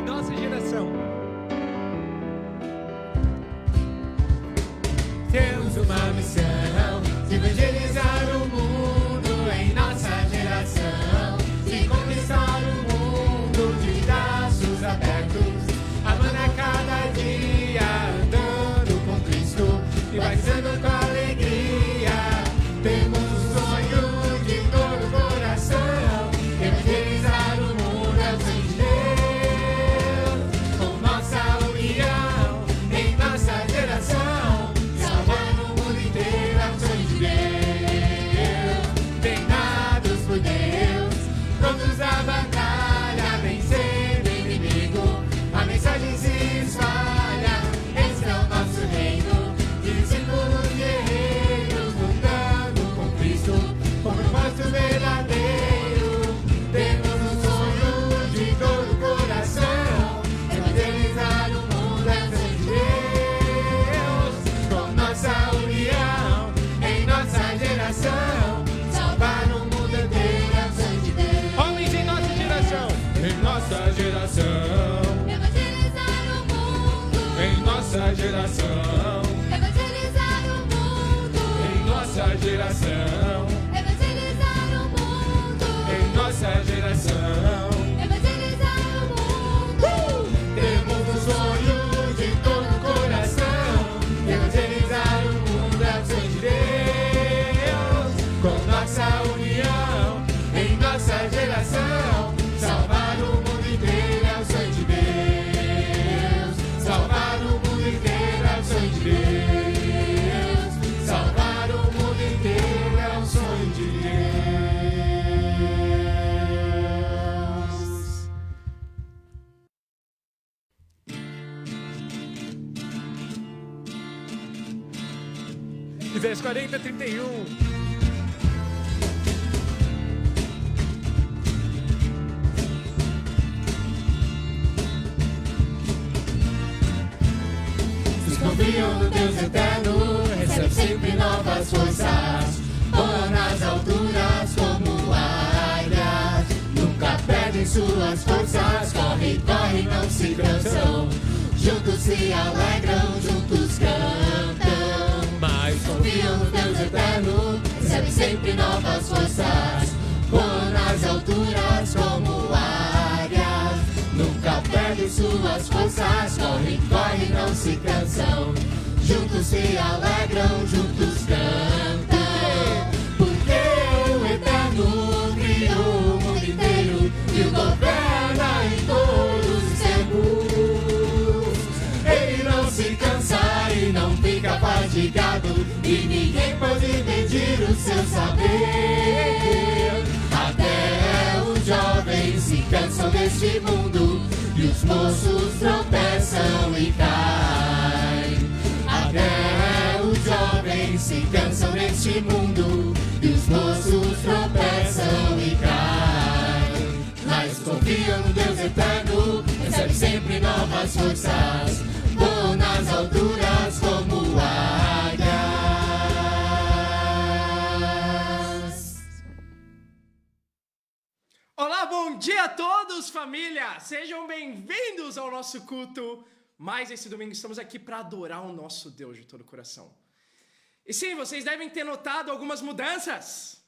nossa geração. Temos uma missão de evangelizar o mundo em nossa geração, de conquistar o mundo de braços abertos, amando a cada dia, andando com Cristo e batizando com alegria. Temos um sonho de todo o coração, evangelizar o mundo é o sonho de Deus, com nossa união em nossa geração, salvar o mundo inteiro é o sonho de Deus. Treinados por Deus, prontos à batalha, vencendo o inimigo, a mensagem se espalha. Esse é o nosso reino, discípulos guerreiros, lutando com Cristo, com propósito verdadeiro. Temos um sonho de todo o coração, evangelizar o mundo é o sonho de Deus, com nossa união em nossa geração, salvar o mundo inteiro é o sonho de Deus. Homens em nossa geração, em nossa geração, Evangelizar o mundo, em nossa geração, evangelizar o mundo, em nossa geração, evangelizar o mundo, em nossa geração. evangelizar o mundo. Temos um sonho de todo o coração, evangelizar o mundo é o sonho de Deus, com nossa união em nossa geração, salvar o mundo inteiro é o sonho de Deus, salvar o mundo inteiro é o sonho de Deus, salvar o mundo inteiro é o sonho de Deus. Isaías 40, 31. Os que confiam no Deus eterno recebem sempre novas forças, voam nas alturas como águias, nunca perdem suas forças, correm, correm, não se cansam, juntos se alegram, juntos cantam. Mas Confiam no Deus eterno, recebem sempre novas forças, voam nas alturas como águias, nunca perdem suas forças, correm, correm, não se cansam, juntos se alegram, juntos cantam. Porque o eterno criou o mundo inteiro e o governa em todos os tempos. Ele não se cansa e não fica fatigado, e ninguém pode medir o seu saber. Até os jovens se cansam deste mundo, e os moços tropeçam e caem. Até os jovens se cansam deste mundo, e os moços tropeçam e caem. Mas confiam no Deus eterno, recebe sempre novas forças, voam nas alturas como águias. Olá, bom dia a todos, família! Sejam bem-vindos ao nosso culto. Mais esse domingo estamos aqui para adorar o nosso Deus de todo o coração. E sim, vocês devem ter notado algumas mudanças.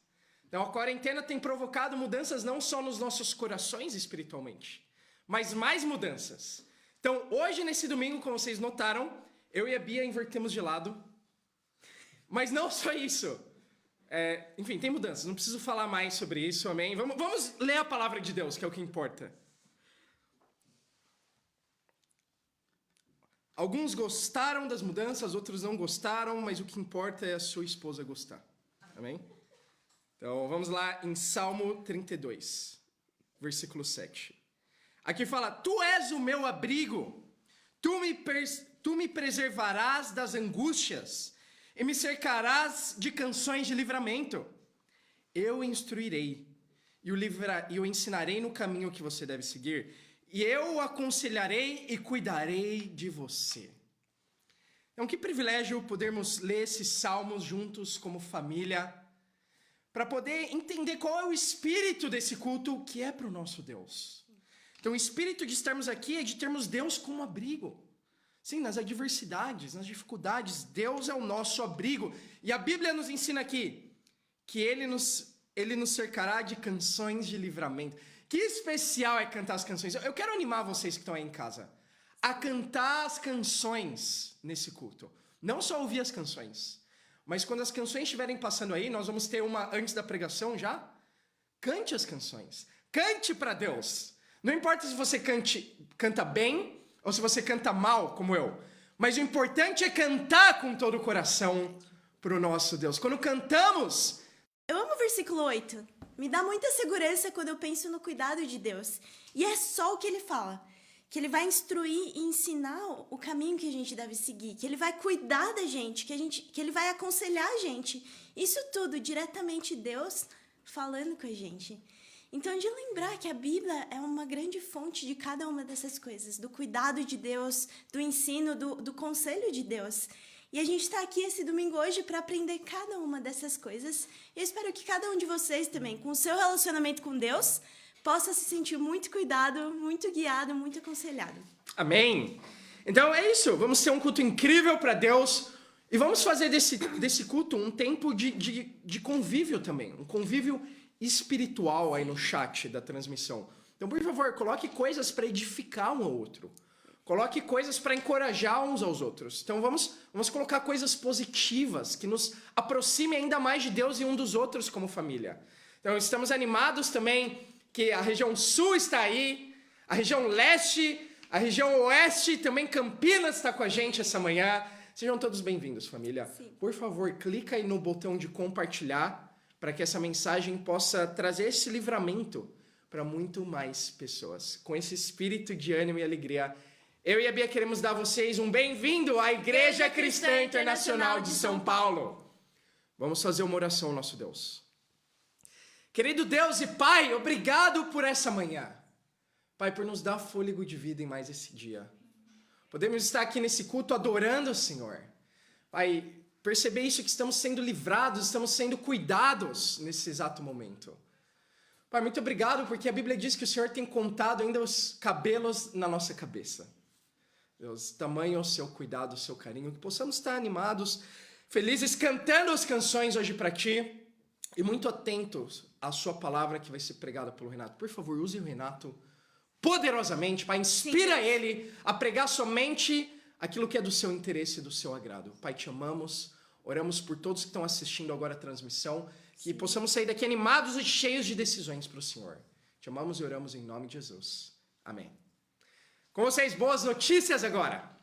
Então, a quarentena tem provocado mudanças não só nos nossos corações espiritualmente, mas mais mudanças. Então, hoje, nesse domingo, como vocês notaram, eu e a Bia invertemos de lado. Mas não só isso. Enfim, tem mudanças, não preciso falar mais sobre isso, amém? Vamos ler a palavra de Deus, que é o que importa. Alguns gostaram das mudanças, outros não gostaram, mas o que importa é a sua esposa gostar, amém? Então, vamos lá em Salmo 32, versículo 7. Aqui fala: Tu és o meu abrigo, tu me preservarás das angústias, e me cercarás de canções de livramento. Eu o instruirei, e o ensinarei no caminho que você deve seguir, e eu o aconselharei e cuidarei de você. Então, que privilégio podermos ler esses salmos juntos como família, para poder entender qual é o espírito desse culto que é para o nosso Deus. Então, o espírito de estarmos aqui é de termos Deus como abrigo. Sim, nas adversidades, nas dificuldades, Deus é o nosso abrigo. E a Bíblia nos ensina aqui que Ele nos cercará de canções de livramento. Que especial é cantar as canções. Eu quero animar vocês que estão aí em casa a cantar as canções nesse culto. Não só ouvir as canções, mas quando as canções estiverem passando aí, nós vamos ter uma antes da pregação já. Cante as canções. Cante para Deus. Não importa se você canta bem ou se você canta mal, como eu. Mas o importante é cantar com todo o coração para o nosso Deus. Quando cantamos... Eu amo o versículo 8. Me dá muita segurança quando eu penso no cuidado de Deus. E é só o que ele fala. Que ele vai instruir e ensinar o caminho que a gente deve seguir. Que ele vai cuidar da gente. Que ele vai aconselhar a gente. Isso tudo diretamente Deus falando com a gente. Então, de lembrar que a Bíblia é uma grande fonte de cada uma dessas coisas. Do cuidado de Deus, do ensino, do conselho de Deus. E a gente está aqui esse domingo hoje para aprender cada uma dessas coisas. E eu espero que cada um de vocês também, com o seu relacionamento com Deus, possa se sentir muito cuidado, muito guiado, muito aconselhado. Amém? Então é isso. Vamos ter um culto incrível para Deus. E vamos fazer desse culto um tempo de convívio também. Um convívio espiritual aí no chat da transmissão. Então, por favor, coloque coisas para edificar um ao outro. Coloque coisas para encorajar uns aos outros. Então, vamos colocar coisas positivas que nos aproximem ainda mais de Deus e um dos outros como família. Então, estamos animados também que a região sul está aí, a região leste, a região oeste, também Campinas está com a gente essa manhã. Sejam todos bem-vindos, família. Sim. Por favor, clica aí no botão de compartilhar para que essa mensagem possa trazer esse livramento para muito mais pessoas. Com esse espírito de ânimo e alegria, eu e a Bia queremos dar a vocês um bem-vindo à Igreja Cristã Internacional de São Paulo. Vamos fazer uma oração ao nosso Deus. Querido Deus e Pai, obrigado por essa manhã. Pai, por nos dar fôlego de vida em mais esse dia. Podemos estar aqui nesse culto adorando o Senhor. Pai, perceber isso que estamos sendo livrados, estamos sendo cuidados nesse exato momento. Pai, muito obrigado porque a Bíblia diz que o Senhor tem contado ainda os cabelos na nossa cabeça. Deus, tamanho é o seu cuidado, o seu carinho, que possamos estar animados, felizes, cantando as canções hoje para Ti e muito atentos à sua palavra que vai ser pregada pelo Renato. Por favor, use o Renato poderosamente, Pai, inspira ele a pregar somente aquilo que é do seu interesse e do seu agrado. Pai, te amamos, oramos por todos que estão assistindo agora a transmissão, que possamos sair daqui animados e cheios de decisões para o Senhor. Te amamos e oramos em nome de Jesus. Amém. Com vocês, boas notícias agora.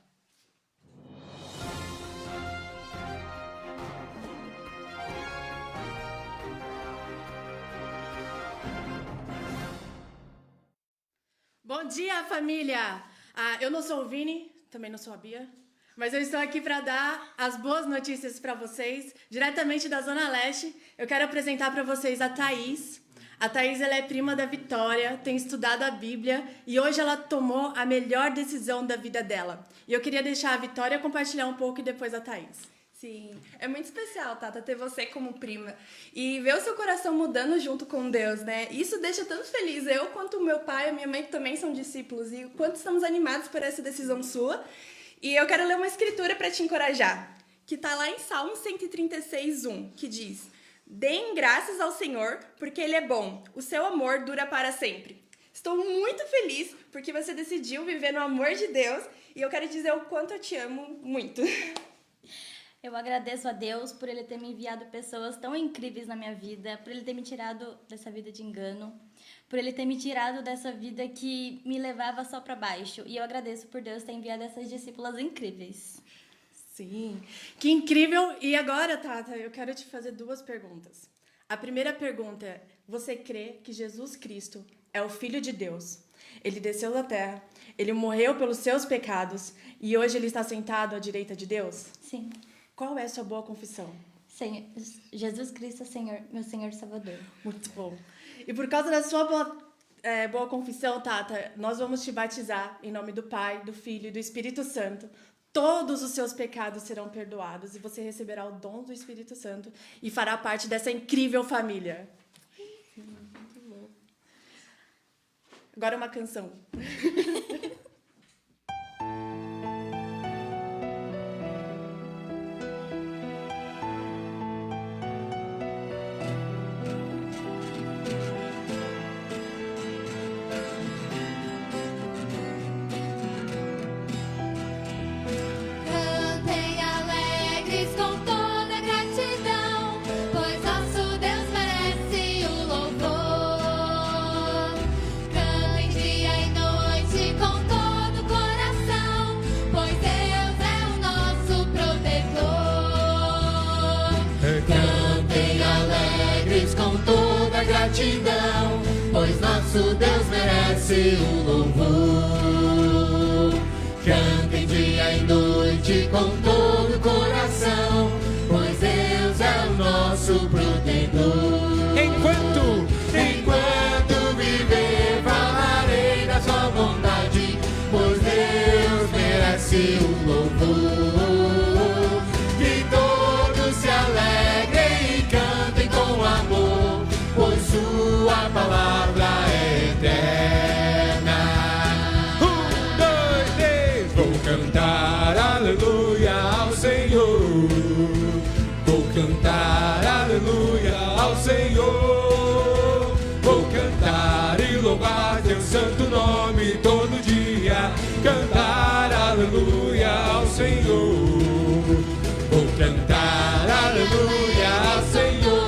Bom dia, família! Eu não sou o Vini, também não sou a Bia, mas eu estou aqui para dar as boas notícias para vocês, diretamente da Zona Leste. Eu quero apresentar para vocês a Thaís. A Thaís, ela é prima da Vitória, tem estudado a Bíblia e hoje ela tomou a melhor decisão da vida dela. E eu queria deixar a Vitória compartilhar um pouco e depois a Thaís. Sim, é muito especial, Tata, ter você como prima e ver o seu coração mudando junto com Deus, né? Isso deixa tanto feliz. Eu, quanto o meu pai e a minha mãe também são discípulos e o quanto estamos animados por essa decisão sua. E eu quero ler uma escritura para te encorajar, que está lá em Salmo 136:1, que diz: deem graças ao Senhor, porque Ele é bom, o seu amor dura para sempre. Estou muito feliz porque você decidiu viver no amor de Deus e eu quero dizer o quanto eu te amo muito. Eu agradeço a Deus por Ele ter me enviado pessoas tão incríveis na minha vida, por Ele ter me tirado dessa vida de engano, por Ele ter me tirado dessa vida que me levava só para baixo. E eu agradeço por Deus ter enviado essas discípulas incríveis. Sim, que incrível! E agora, Tata, eu quero te fazer duas perguntas. A primeira pergunta é: você crê que Jesus Cristo é o Filho de Deus? Ele desceu da terra, Ele morreu pelos seus pecados e hoje Ele está sentado à direita de Deus? Sim. Qual é a sua boa confissão? Senhor, Jesus Cristo é Senhor, meu Senhor e Salvador. Muito bom. E por causa da sua boa confissão, Tata, nós vamos te batizar em nome do Pai, do Filho e do Espírito Santo. Todos os seus pecados serão perdoados e você receberá o dom do Espírito Santo e fará parte dessa incrível família. Agora uma canção. Cantem alegres com toda gratidão, pois nosso Deus merece o louvor. Cantem dia e noite com todo o coração, pois Deus é o nosso protetor. Cantem alegres com toda gratidão, pois nosso Deus merece o louvor. Cantem dia e noite com todo o coração, pois Deus é o nosso protetor. Enquanto viver, falarei da sua bondade, pois Deus merece o louvor. Que todos se alegrem e cantem com amor, pois sua palavra é eterna. Vou cantar aleluia ao Senhor. Vou cantar aleluia ao Senhor. Vou cantar e louvar teu santo nome todo dia. Cantar aleluia ao Senhor. Vou cantar aleluia ao Senhor.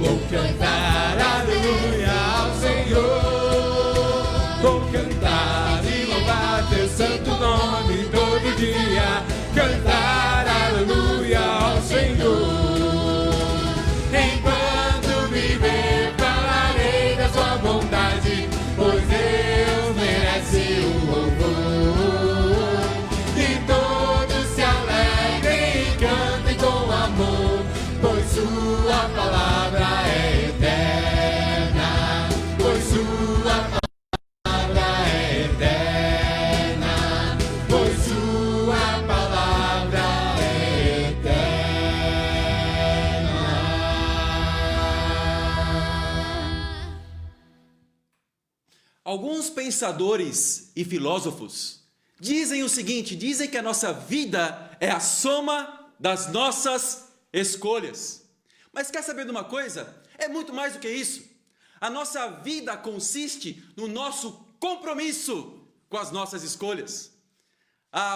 Vou cantar aleluia ao Senhor. Vou cantar e louvar teu santo nome todo dia. Cantar aleluia ao Senhor. Enquanto viver, falarei da sua bondade, pois Deus merece o louvor. Que todos se alegrem e cantem com amor, pois sua palavra é eterna. Pois sua palavra é eterna. Pois sua palavra é eterna. Alguns pensadores e filósofos dizem o seguinte, dizem que a nossa vida é a soma das nossas escolhas. Mas quer saber de uma coisa? É muito mais do que isso. A nossa vida consiste no nosso compromisso com as nossas escolhas.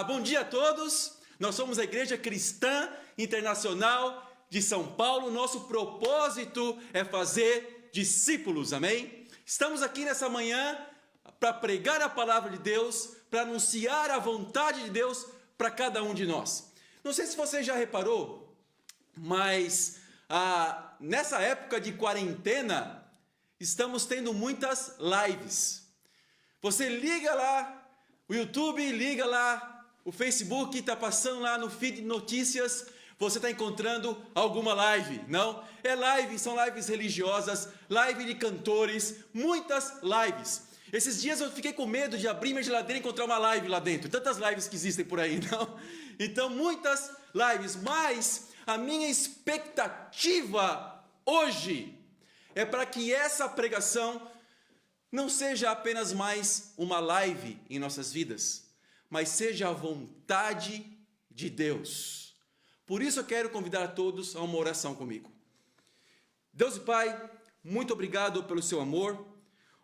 Bom dia a todos. Nós somos a Igreja Cristã Internacional de São Paulo. Nosso propósito é fazer discípulos, amém? Estamos aqui nessa manhã para pregar a palavra de Deus, para anunciar a vontade de Deus para cada um de nós. Não sei se você já reparou, mas nessa época de quarentena, estamos tendo muitas lives. Você liga lá o YouTube, liga lá o Facebook, está passando lá no feed de notícias, você está encontrando alguma live, não? São lives religiosas, live de cantores, muitas lives. Esses dias eu fiquei com medo de abrir minha geladeira e encontrar uma live lá dentro. Tantas lives que existem por aí, não? Então, muitas lives, mas a minha expectativa hoje é para que essa pregação não seja apenas mais uma live em nossas vidas, mas seja a vontade de Deus. Por isso eu quero convidar a todos a uma oração comigo. Deus e Pai, muito obrigado pelo seu amor,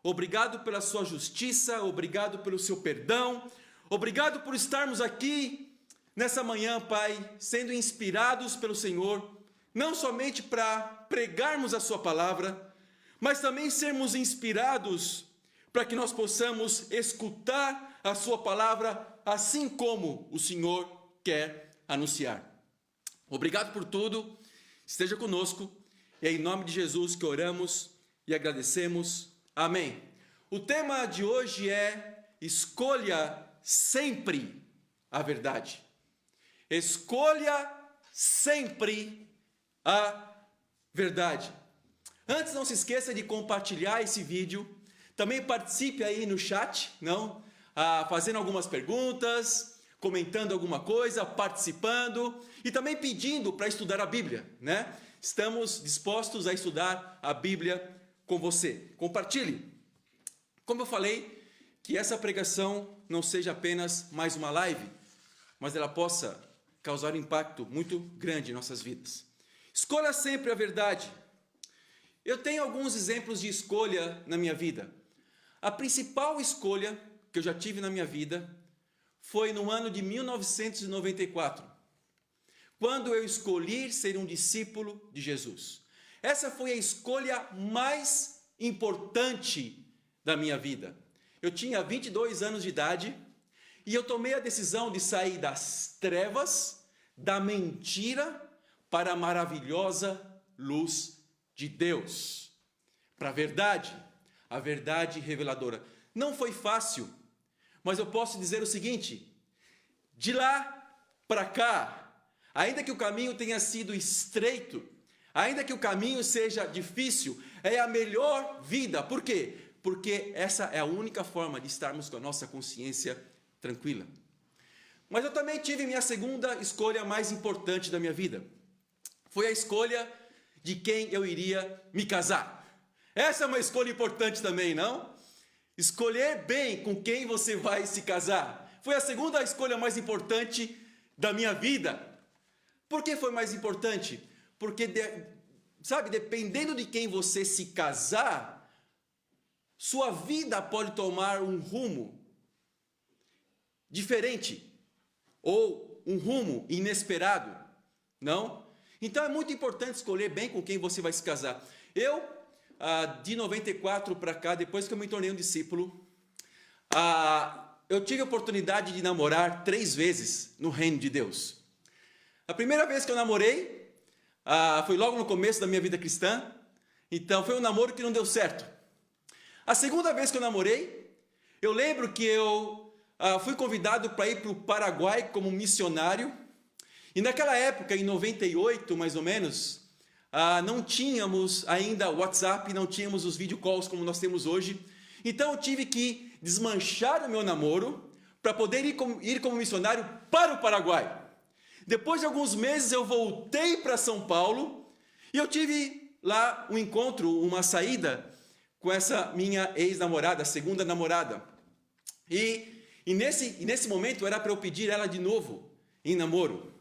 obrigado pela sua justiça, obrigado pelo seu perdão, obrigado por estarmos aqui nessa manhã, Pai, sendo inspirados pelo Senhor, não somente para pregarmos a sua palavra, mas também sermos inspirados para que nós possamos escutar a sua palavra assim como o Senhor quer anunciar. Obrigado por tudo, esteja conosco, e é em nome de Jesus que oramos e agradecemos. Amém. O tema de hoje é: escolha sempre a verdade. Escolha sempre a verdade. Antes, não se esqueça de compartilhar esse vídeo. Também participe aí no chat, não? Fazendo algumas perguntas, comentando alguma coisa, participando e também pedindo para estudar a Bíblia, né? Estamos dispostos a estudar a Bíblia com você. Compartilhe. Como eu falei, que essa pregação não seja apenas mais uma live, mas ela possa causar um impacto muito grande em nossas vidas. Escolha sempre a verdade. Eu tenho alguns exemplos de escolha na minha vida. A principal escolha que eu já tive na minha vida foi no ano de 1994, quando eu escolhi ser um discípulo de Jesus. Essa foi a escolha mais importante da minha vida. Eu tinha 22 anos de idade e eu tomei a decisão de sair das trevas, da mentira, para a maravilhosa luz de Deus, para a verdade reveladora. Não foi fácil, mas eu posso dizer o seguinte: de lá para cá, ainda que o caminho tenha sido estreito, ainda que o caminho seja difícil, é a melhor vida. Por quê? Porque essa é a única forma de estarmos com a nossa consciência tranquila. Mas eu também tive minha segunda escolha mais importante da minha vida. Foi a escolha de quem eu iria me casar. Essa é uma escolha importante também, não? Escolher bem com quem você vai se casar. Foi a segunda escolha mais importante da minha vida. Por que foi mais importante? Porque, dependendo de quem você se casar, sua vida pode tomar um rumo diferente ou um rumo inesperado, não? Então é muito importante escolher bem com quem você vai se casar. Eu, de 94 para cá, depois que eu me tornei um discípulo, eu tive a oportunidade de namorar 3 vezes no reino de Deus. A primeira vez que eu namorei foi logo no começo da minha vida cristã, então foi um namoro que não deu certo. A segunda vez que eu namorei, eu lembro que eu fui convidado para ir para o Paraguai como missionário. E naquela época, em 98 mais ou menos, não tínhamos ainda WhatsApp, não tínhamos os video calls como nós temos hoje. Então eu tive que desmanchar o meu namoro para poder ir como missionário para o Paraguai. Depois de alguns meses eu voltei para São Paulo e eu tive lá um encontro, uma saída com essa minha ex-namorada, segunda namorada. E nesse momento era para eu pedir ela de novo em namoro.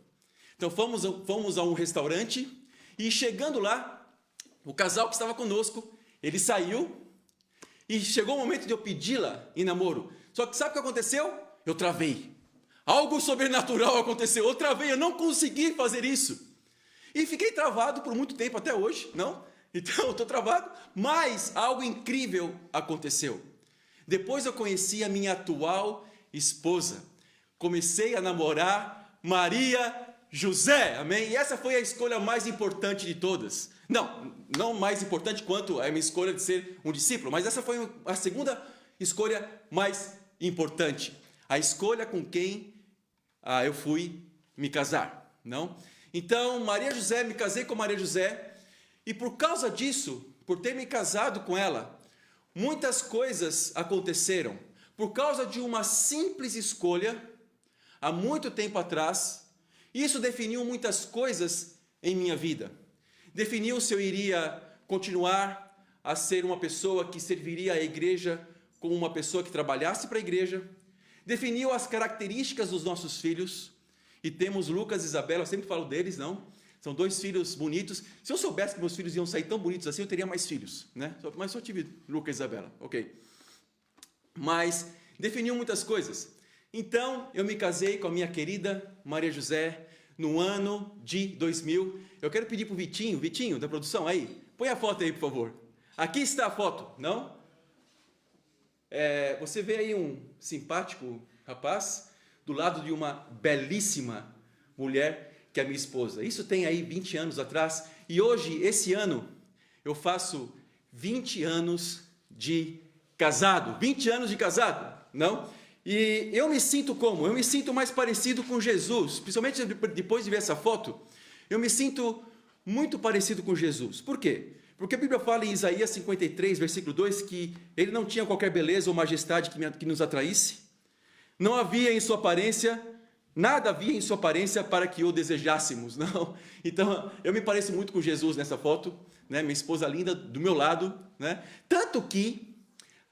Então fomos a um restaurante e chegando lá, o casal que estava conosco, ele saiu e chegou o momento de eu pedi-la em namoro. Só que sabe o que aconteceu? Eu travei. Algo sobrenatural aconteceu. Eu travei, eu não consegui fazer isso. E fiquei travado por muito tempo, até hoje, não? Então eu estou travado, mas algo incrível aconteceu. Depois eu conheci a minha atual esposa. Comecei a namorar Maria José, amém? E essa foi a escolha mais importante de todas. Não mais importante quanto a minha escolha de ser um discípulo, mas essa foi a segunda escolha mais importante. A escolha com quem eu fui me casar, não? Então, Maria José, me casei com Maria José, e por causa disso, por ter me casado com ela, muitas coisas aconteceram. Por causa de uma simples escolha, há muito tempo atrás, isso definiu muitas coisas em minha vida. Definiu se eu iria continuar a ser uma pessoa que serviria a igreja como uma pessoa que trabalhasse para a igreja. Definiu as características dos nossos filhos. E temos Lucas e Isabela, eu sempre falo deles, não? São 2 filhos bonitos. Se eu soubesse que meus filhos iam sair tão bonitos assim, eu teria mais filhos, né? Mas só tive Lucas e Isabela, ok. Mas definiu muitas coisas. Então, eu me casei com a minha querida Maria José no ano de 2000. Eu quero pedir para o Vitinho, da produção, aí, põe a foto aí, por favor. Aqui está a foto, não? Você vê aí um simpático rapaz do lado de uma belíssima mulher que é a minha esposa. Isso tem aí 20 anos atrás. E hoje, esse ano, eu faço 20 anos de casado. 20 anos de casado, não? E eu me sinto como? Eu me sinto mais parecido com Jesus. Principalmente depois de ver essa foto, eu me sinto muito parecido com Jesus. Por quê? Porque a Bíblia fala em Isaías 53, versículo 2, que ele não tinha qualquer beleza ou majestade que nos atraísse. Não havia em sua aparência, nada havia em sua aparência para que o desejássemos, não. Então, eu me pareço muito com Jesus nessa foto, né? Minha esposa linda do meu lado, né? Tanto que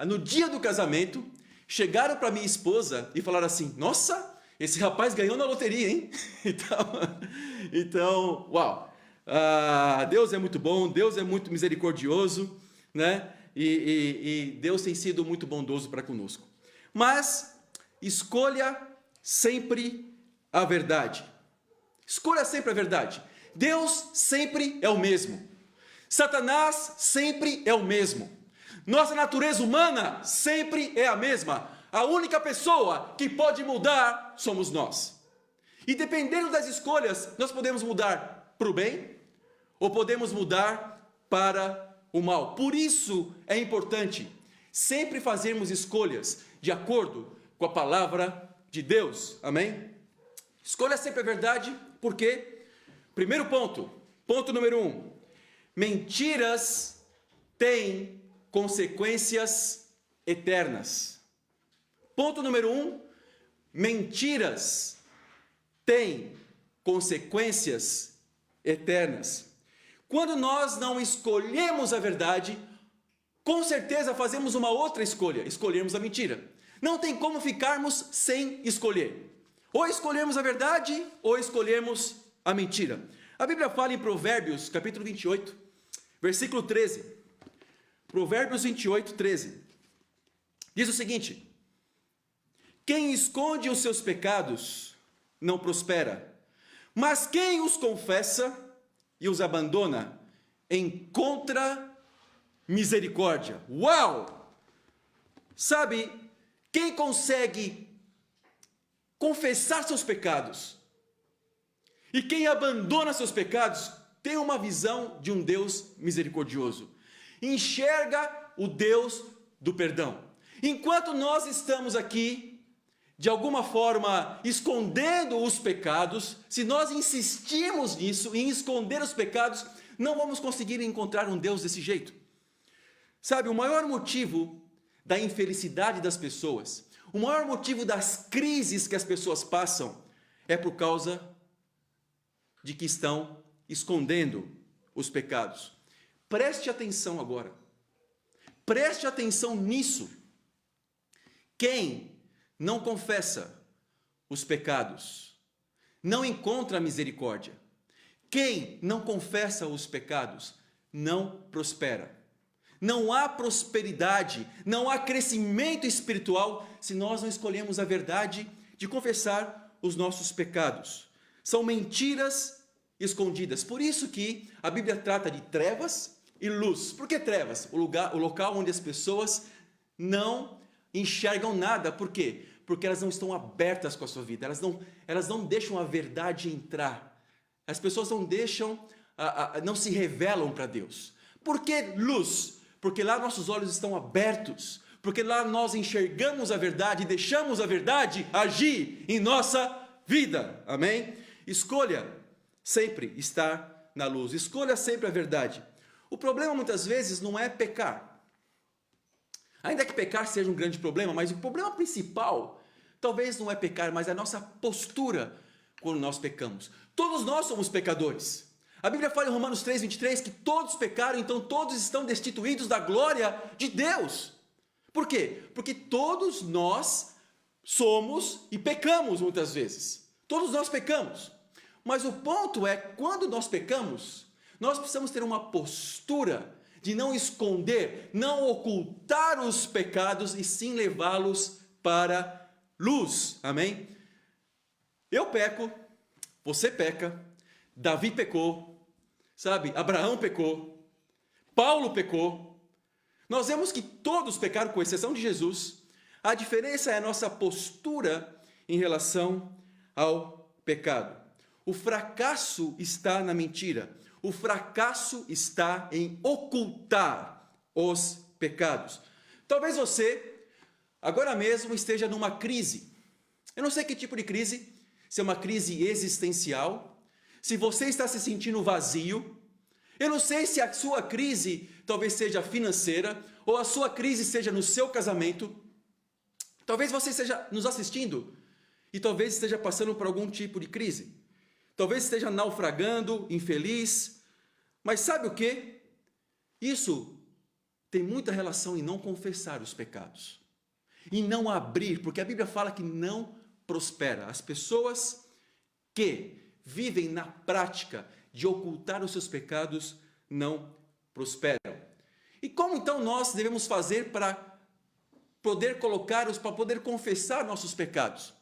no dia do casamento, chegaram para minha esposa e falaram assim: nossa, esse rapaz ganhou na loteria, hein? Então, uau! Deus é muito bom, Deus é muito misericordioso, né? E Deus tem sido muito bondoso para conosco. Mas escolha sempre a verdade. Escolha sempre a verdade. Deus sempre é o mesmo. Satanás sempre é o mesmo. Nossa natureza humana sempre é a mesma. A única pessoa que pode mudar somos nós. E dependendo das escolhas, nós podemos mudar para o bem ou podemos mudar para o mal. Por isso é importante sempre fazermos escolhas de acordo com a palavra de Deus. Amém? Escolha sempre a verdade, porque, primeiro ponto número 1, mentiras têm consequências eternas. Ponto número 1, mentiras têm consequências eternas. Quando nós não escolhemos a verdade, com certeza fazemos uma outra escolha, escolhermos a mentira. Não tem como ficarmos sem escolher. Ou escolhemos a verdade, ou escolhemos a mentira. A Bíblia fala em Provérbios, capítulo 28, versículo 13. Provérbios 28, 13. Diz o seguinte: quem esconde os seus pecados não prospera, mas quem os confessa e os abandona encontra misericórdia. Uau! Sabe, quem consegue confessar seus pecados e quem abandona seus pecados tem uma visão de um Deus misericordioso. Enxerga o Deus do perdão. Enquanto nós estamos aqui, de alguma forma, escondendo os pecados, se nós insistirmos nisso, em esconder os pecados, não vamos conseguir encontrar um Deus desse jeito. Sabe, o maior motivo da infelicidade das pessoas, o maior motivo das crises que as pessoas passam, é por causa de que estão escondendo os pecados. Preste atenção agora. Preste atenção nisso. Quem não confessa os pecados não encontra misericórdia. Quem não confessa os pecados não prospera. Não há prosperidade, não há crescimento espiritual se nós não escolhemos a verdade de confessar os nossos pecados. São mentiras escondidas. Por isso que a Bíblia trata de trevas e luz. Por que trevas? O local onde as pessoas não enxergam nada. Por quê? Porque elas não estão abertas com a sua vida. Elas não deixam a verdade entrar. As pessoas não deixam, não se revelam para Deus. Por que luz? Porque lá nossos olhos estão abertos. Porque lá nós enxergamos a verdade e deixamos a verdade agir em nossa vida. Amém? Escolha sempre estar na luz. Escolha sempre a verdade. O problema muitas vezes não é pecar. Ainda que pecar seja um grande problema, mas o problema principal talvez não é pecar, mas é a nossa postura quando nós pecamos. Todos nós somos pecadores. A Bíblia fala em Romanos 3, 23 que todos pecaram, então todos estão destituídos da glória de Deus. Por quê? Porque todos nós somos e pecamos muitas vezes. Todos nós pecamos. Mas o ponto é, quando nós pecamos, nós precisamos ter uma postura de não esconder, não ocultar os pecados e sim levá-los para luz. Amém? Eu peco, você peca, Davi pecou, sabe? Abraão pecou, Paulo pecou. Nós vemos que todos pecaram, com exceção de Jesus. A diferença é a nossa postura em relação ao pecado. O fracasso está na mentira. O fracasso está em ocultar os pecados. Talvez você, agora mesmo, esteja numa crise. Eu não sei que tipo de crise, se é uma crise existencial, se você está se sentindo vazio. Eu não sei se a sua crise talvez seja financeira, ou a sua crise seja no seu casamento. Talvez você esteja nos assistindo e talvez esteja passando por algum tipo de crise. Talvez esteja naufragando, infeliz. Mas sabe o quê? Isso tem muita relação em não confessar os pecados. E não abrir, porque a Bíblia fala que não prospera. As pessoas que vivem na prática de ocultar os seus pecados não prosperam. E como então nós devemos fazer para poder para poder confessar nossos pecados?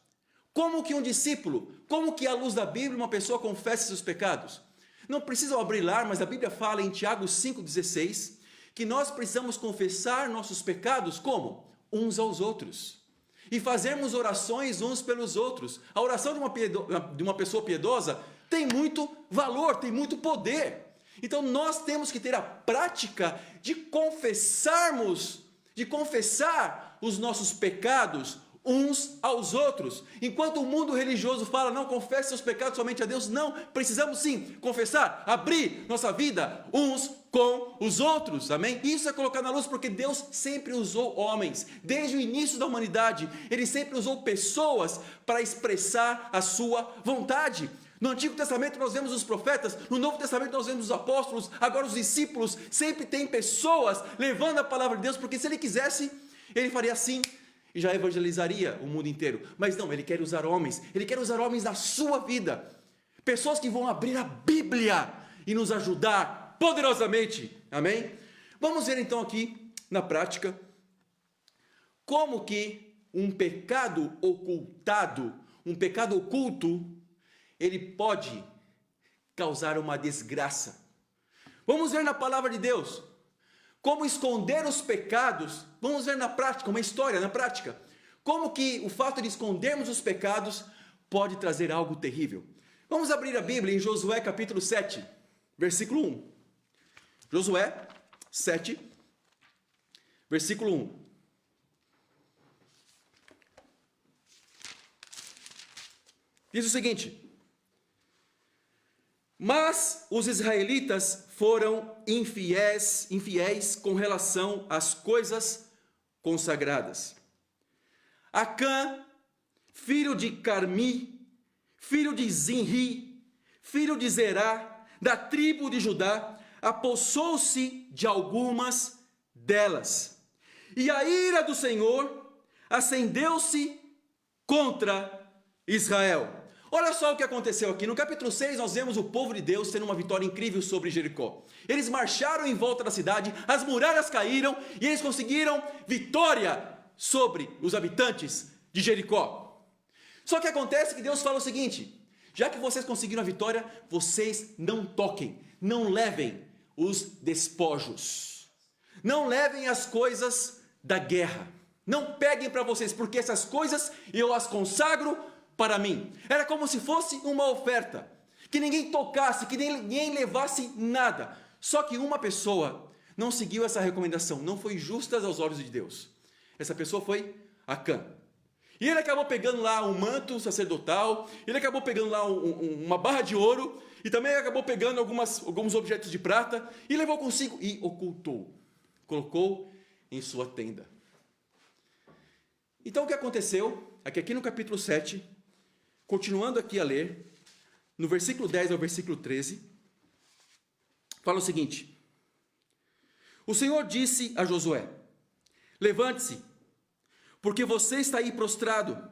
Como que um discípulo, como que à luz da Bíblia uma pessoa confessa seus pecados? Não precisam abrir lá, mas a Bíblia fala em Tiago 5,16 que nós precisamos confessar nossos pecados como? Uns aos outros. E fazermos orações uns pelos outros. A oração de uma pessoa piedosa tem muito valor, tem muito poder. Então nós temos que ter a prática de confessar os nossos pecados uns aos outros. Enquanto o mundo religioso fala, não confesse seus pecados somente a Deus, não, precisamos sim confessar, abrir nossa vida uns com os outros, amém? Isso é colocar na luz porque Deus sempre usou homens, desde o início da humanidade, Ele sempre usou pessoas para expressar a sua vontade. No Antigo Testamento nós vemos os profetas, no Novo Testamento nós vemos os apóstolos, agora os discípulos, sempre tem pessoas levando a palavra de Deus, porque se Ele quisesse, Ele faria assim, e já evangelizaria o mundo inteiro. Mas não, Ele quer usar homens na sua vida. Pessoas que vão abrir a Bíblia e nos ajudar poderosamente. Amém? Vamos ver então aqui, na prática, como que um pecado ocultado, um pecado oculto, ele pode causar uma desgraça. Vamos ver na palavra de Deus. Como esconder os pecados, vamos ver na prática, uma história na prática. Como que o fato de escondermos os pecados pode trazer algo terrível. Vamos abrir a Bíblia em Josué capítulo 7, versículo 1. Josué 7, versículo 1. Diz o seguinte: mas os israelitas foram infiéis com relação às coisas consagradas. Acã, filho de Carmi, filho de Zinri, filho de Zerá, da tribo de Judá, apossou-se de algumas delas. E a ira do Senhor acendeu-se contra Israel. Olha só o que aconteceu aqui. No capítulo 6, nós vemos o povo de Deus tendo uma vitória incrível sobre Jericó. Eles marcharam em volta da cidade, as muralhas caíram e eles conseguiram vitória sobre os habitantes de Jericó. Só que acontece que Deus fala o seguinte: já que vocês conseguiram a vitória, vocês não toquem, não levem os despojos, não levem as coisas da guerra, não peguem para vocês, porque essas coisas eu as consagro para mim. Era como se fosse uma oferta, que ninguém tocasse, que ninguém levasse nada. Só que uma pessoa não seguiu essa recomendação, não foi justa aos olhos de Deus. Essa pessoa foi Acã. E ele acabou pegando lá um manto sacerdotal, ele acabou pegando lá uma barra de ouro, e também acabou pegando alguns objetos de prata, e levou consigo e ocultou, colocou em sua tenda. Então o que aconteceu é que aqui no capítulo 7, continuando aqui a ler, no versículo 10 ao versículo 13, fala o seguinte: o Senhor disse a Josué: levante-se, porque você está aí prostrado.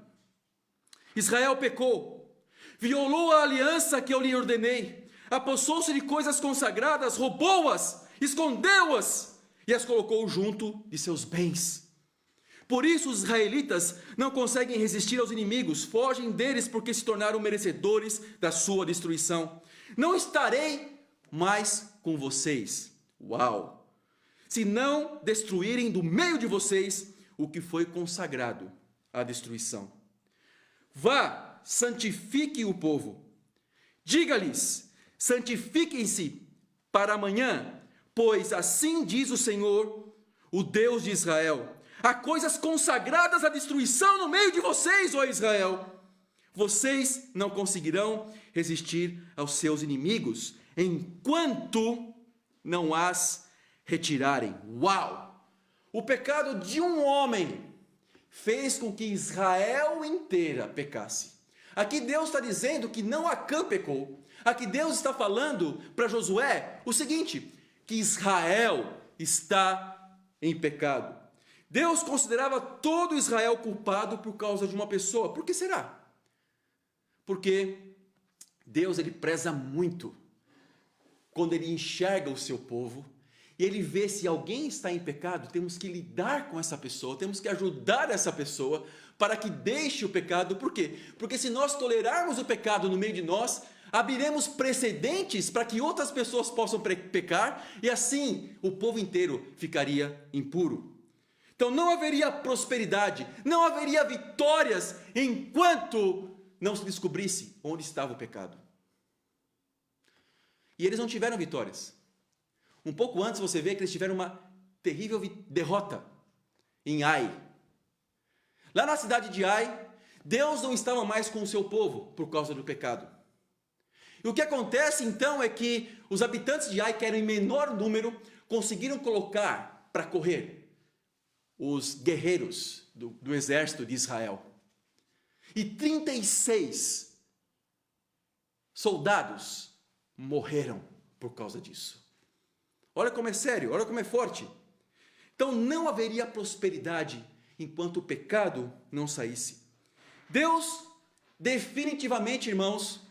Israel pecou, violou a aliança que eu lhe ordenei, apossou-se de coisas consagradas, roubou-as, escondeu-as e as colocou junto de seus bens. Por isso os israelitas não conseguem resistir aos inimigos, fogem deles porque se tornaram merecedores da sua destruição. Não estarei mais com vocês. Uau! Se não destruírem do meio de vocês o que foi consagrado à destruição. Vá, santifique o povo. Diga-lhes, santifiquem-se para amanhã, pois assim diz o Senhor, o Deus de Israel: há coisas consagradas à destruição no meio de vocês, ó Israel. Vocês não conseguirão resistir aos seus inimigos, enquanto não as retirarem. Uau! O pecado de um homem fez com que Israel inteira pecasse. Aqui Deus está dizendo que não Acã pecou. Aqui Deus está falando para Josué o seguinte: que Israel está em pecado. Deus considerava todo Israel culpado por causa de uma pessoa. Por que será? Porque Deus, ele preza muito quando ele enxerga o seu povo e ele vê se alguém está em pecado, temos que lidar com essa pessoa, temos que ajudar essa pessoa para que deixe o pecado. Por quê? Porque se nós tolerarmos o pecado no meio de nós, abriremos precedentes para que outras pessoas possam pecar e assim o povo inteiro ficaria impuro. Então não haveria prosperidade, não haveria vitórias enquanto não se descobrisse onde estava o pecado. E eles não tiveram vitórias. Um pouco antes você vê que eles tiveram uma terrível derrota em Ai. Lá na cidade de Ai, Deus não estava mais com o seu povo por causa do pecado. E o que acontece então é que os habitantes de Ai, que eram em menor número, conseguiram colocar para correr os guerreiros do exército de Israel. E 36 soldados morreram por causa disso. Olha como é sério, olha como é forte. Então não haveria prosperidade enquanto o pecado não saísse. Deus definitivamente, irmãos,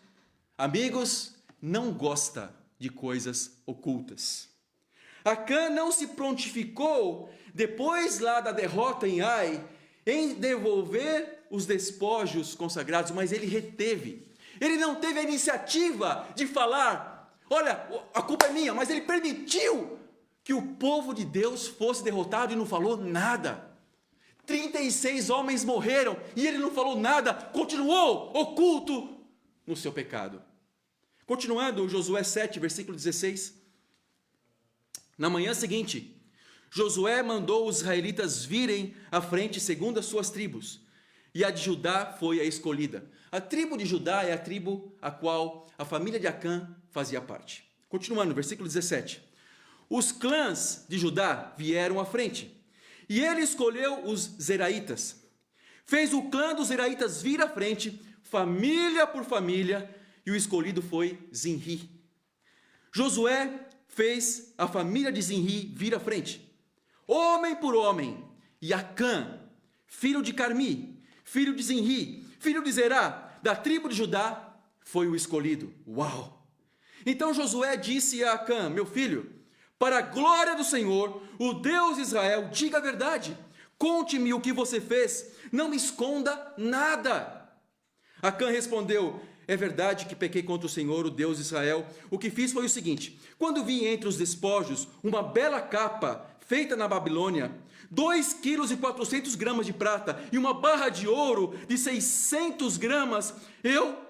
amigos, não gosta de coisas ocultas. Acã não se prontificou, depois lá da derrota em Ai, em devolver os despojos consagrados, mas ele reteve. Ele não teve a iniciativa de falar, olha, a culpa é minha, mas ele permitiu que o povo de Deus fosse derrotado e não falou nada. 36 homens morreram e ele não falou nada, continuou oculto no seu pecado. Continuando, Josué 7, versículo 16. Na manhã seguinte, Josué mandou os israelitas virem à frente segundo as suas tribos, e a de Judá foi a escolhida. A tribo de Judá é a tribo a qual a família de Acã fazia parte. Continuando, versículo 17. Os clãs de Judá vieram à frente, e ele escolheu os zeraitas. Fez o clã dos zeraitas vir à frente, família por família, e o escolhido foi Zinri. Josué fez a família de Zinri vir à frente, homem por homem, e Acã, filho de Carmi, filho de Zinri, filho de Zerá, da tribo de Judá, foi o escolhido. Uau! Então Josué disse a Acã, meu filho, para a glória do Senhor, o Deus de Israel, diga a verdade, conte-me o que você fez, não me esconda nada. Acã respondeu, é verdade que pequei contra o Senhor, o Deus de Israel. O que fiz foi o seguinte, quando vi entre os despojos uma bela capa feita na Babilônia, 2 quilos e 400 gramas de prata e uma barra de ouro de 600 gramas,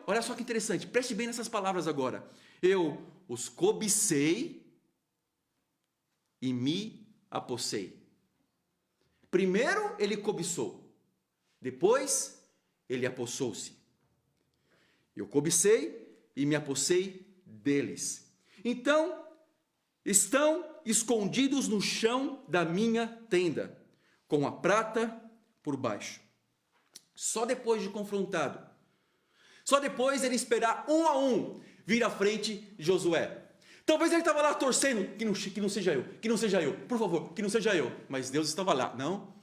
olha só que interessante, preste bem nessas palavras agora, eu os cobicei e me apossei. Primeiro ele cobiçou, depois ele apossou-se. Eu cobicei e me apossei deles. Então, estão escondidos no chão da minha tenda, com a prata por baixo. Só depois de confrontado, só depois ele esperar um a um vir à frente de Josué. Talvez ele estava lá torcendo, que não seja eu, por favor, que não seja eu. Mas Deus estava lá, não.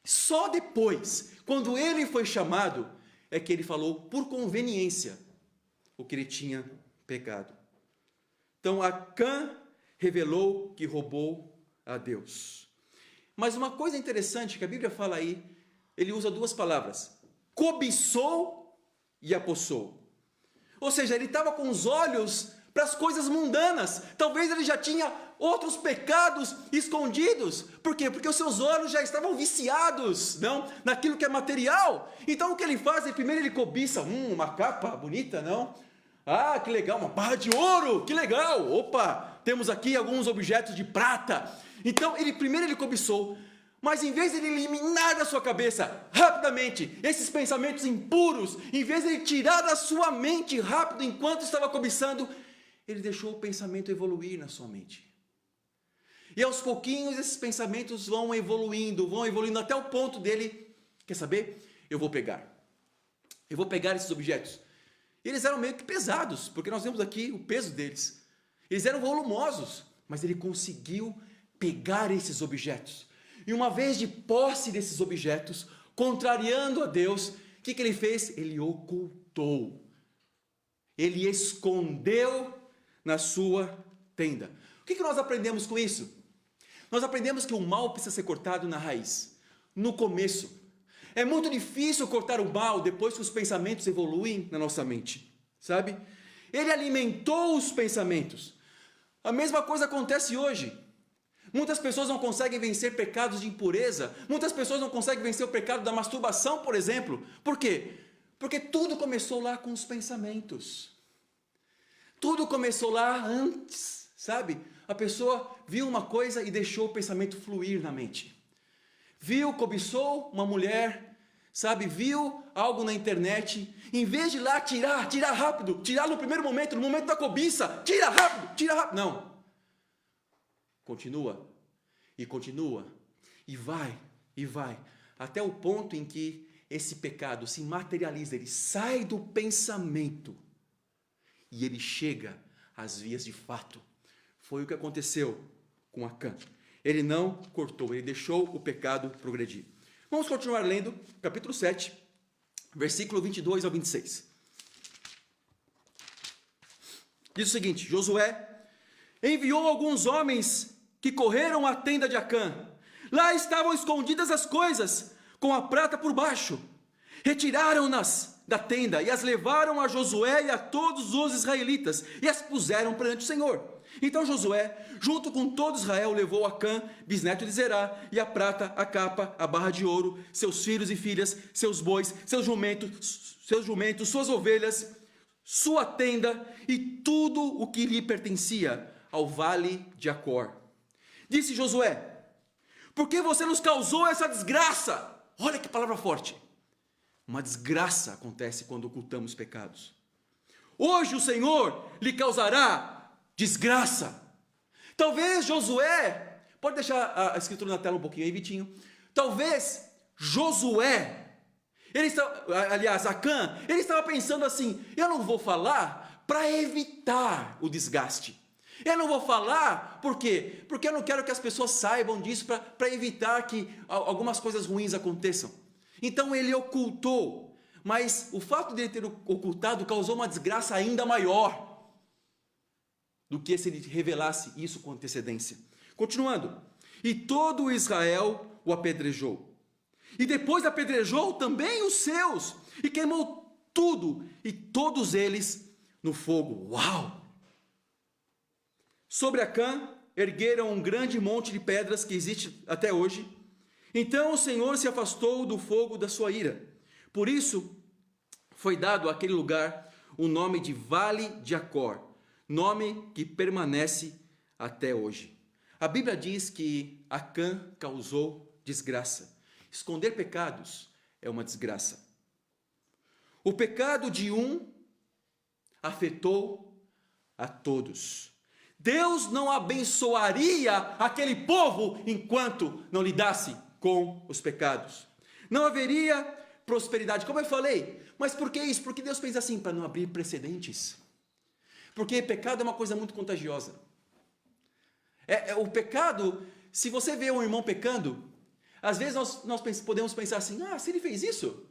Só depois, quando ele foi chamado, é que ele falou por conveniência o que ele tinha pecado. Então Acã revelou que roubou a Deus. Mas uma coisa interessante que a Bíblia fala aí, ele usa 2 palavras, cobiçou e apossou. Ou seja, ele estava com os olhos para as coisas mundanas. Talvez ele já tinha outros pecados escondidos. Por quê? Porque os seus olhos já estavam viciados, não, naquilo que é material. Então o que ele faz? Primeiro ele cobiça, uma capa bonita, não? Ah, que legal, uma barra de ouro, que legal. Opa, temos aqui alguns objetos de prata. Então primeiro ele cobiçou, mas em vez de ele eliminar da sua cabeça rapidamente esses pensamentos impuros, em vez de ele tirar da sua mente rápido enquanto estava cobiçando, ele deixou o pensamento evoluir na sua mente. E aos pouquinhos esses pensamentos vão evoluindo até o ponto dele, quer saber? Eu vou pegar esses objetos. E eles eram meio que pesados, porque nós vemos aqui o peso deles. Eles eram volumosos, mas ele conseguiu pegar esses objetos. E uma vez de posse desses objetos, contrariando a Deus, o que ele fez? Ele ocultou. Ele escondeu na sua tenda. O que nós aprendemos com isso? Nós aprendemos que o mal precisa ser cortado na raiz, no começo. É muito difícil cortar o mal depois que os pensamentos evoluem na nossa mente, sabe? Ele alimentou os pensamentos. A mesma coisa acontece hoje. Muitas pessoas não conseguem vencer pecados de impureza. Muitas pessoas não conseguem vencer o pecado da masturbação, por exemplo. Por quê? Porque tudo começou lá com os pensamentos. Tudo começou lá antes, sabe? A pessoa viu uma coisa e deixou o pensamento fluir na mente. Viu, cobiçou uma mulher, sabe? Viu algo na internet. Em vez de ir lá tirar rápido, tirar no primeiro momento, no momento da cobiça, tira rápido. Não. Continua, e vai, até o ponto em que esse pecado se materializa, ele sai do pensamento e ele chega às vias de fato. Foi o que aconteceu com Acã. Ele não cortou, ele deixou o pecado progredir. Vamos continuar lendo, capítulo 7, versículo 22 ao 26. Diz o seguinte: Josué enviou alguns homens que correram à tenda de Acã. Lá estavam escondidas as coisas, com a prata por baixo. Retiraram-nas da tenda e as levaram a Josué e a todos os israelitas e as puseram perante o Senhor. Então Josué, junto com todo Israel, levou Acã, bisneto de Zerá, e a prata, a capa, a barra de ouro, seus filhos e filhas, seus bois, seus jumentos, suas ovelhas, sua tenda e tudo o que lhe pertencia ao vale de Acor. Disse Josué: por que você nos causou essa desgraça? Olha que palavra forte. Uma desgraça acontece quando ocultamos pecados. Hoje o Senhor lhe causará desgraça. Talvez Josué, pode deixar a escritura na tela um pouquinho aí, Vitinho. Talvez Josué, Acã, ele estava pensando assim: eu não vou falar para evitar o desgaste. Eu não vou falar, por quê? Porque eu não quero que as pessoas saibam disso, para evitar que algumas coisas ruins aconteçam. Então ele ocultou, mas o fato de ele ter ocultado causou uma desgraça ainda maior do que se ele revelasse isso com antecedência. Continuando: e todo Israel o apedrejou, e depois apedrejou também os seus, e queimou tudo, e todos eles no fogo. Uau! Sobre Acã ergueram um grande monte de pedras que existe até hoje. Então o Senhor se afastou do fogo da sua ira. Por isso foi dado àquele lugar o nome de Vale de Acor, nome que permanece até hoje. A Bíblia diz que Acã causou desgraça. Esconder pecados é uma desgraça. O pecado de um afetou a todos. Deus não abençoaria aquele povo enquanto não lidasse com os pecados. Não haveria prosperidade, como eu falei. Mas por que isso? Porque Deus fez assim, para não abrir precedentes. Porque pecado é uma coisa muito contagiosa. O pecado, se você vê um irmão pecando, às vezes nós podemos pensar assim: se ele fez isso,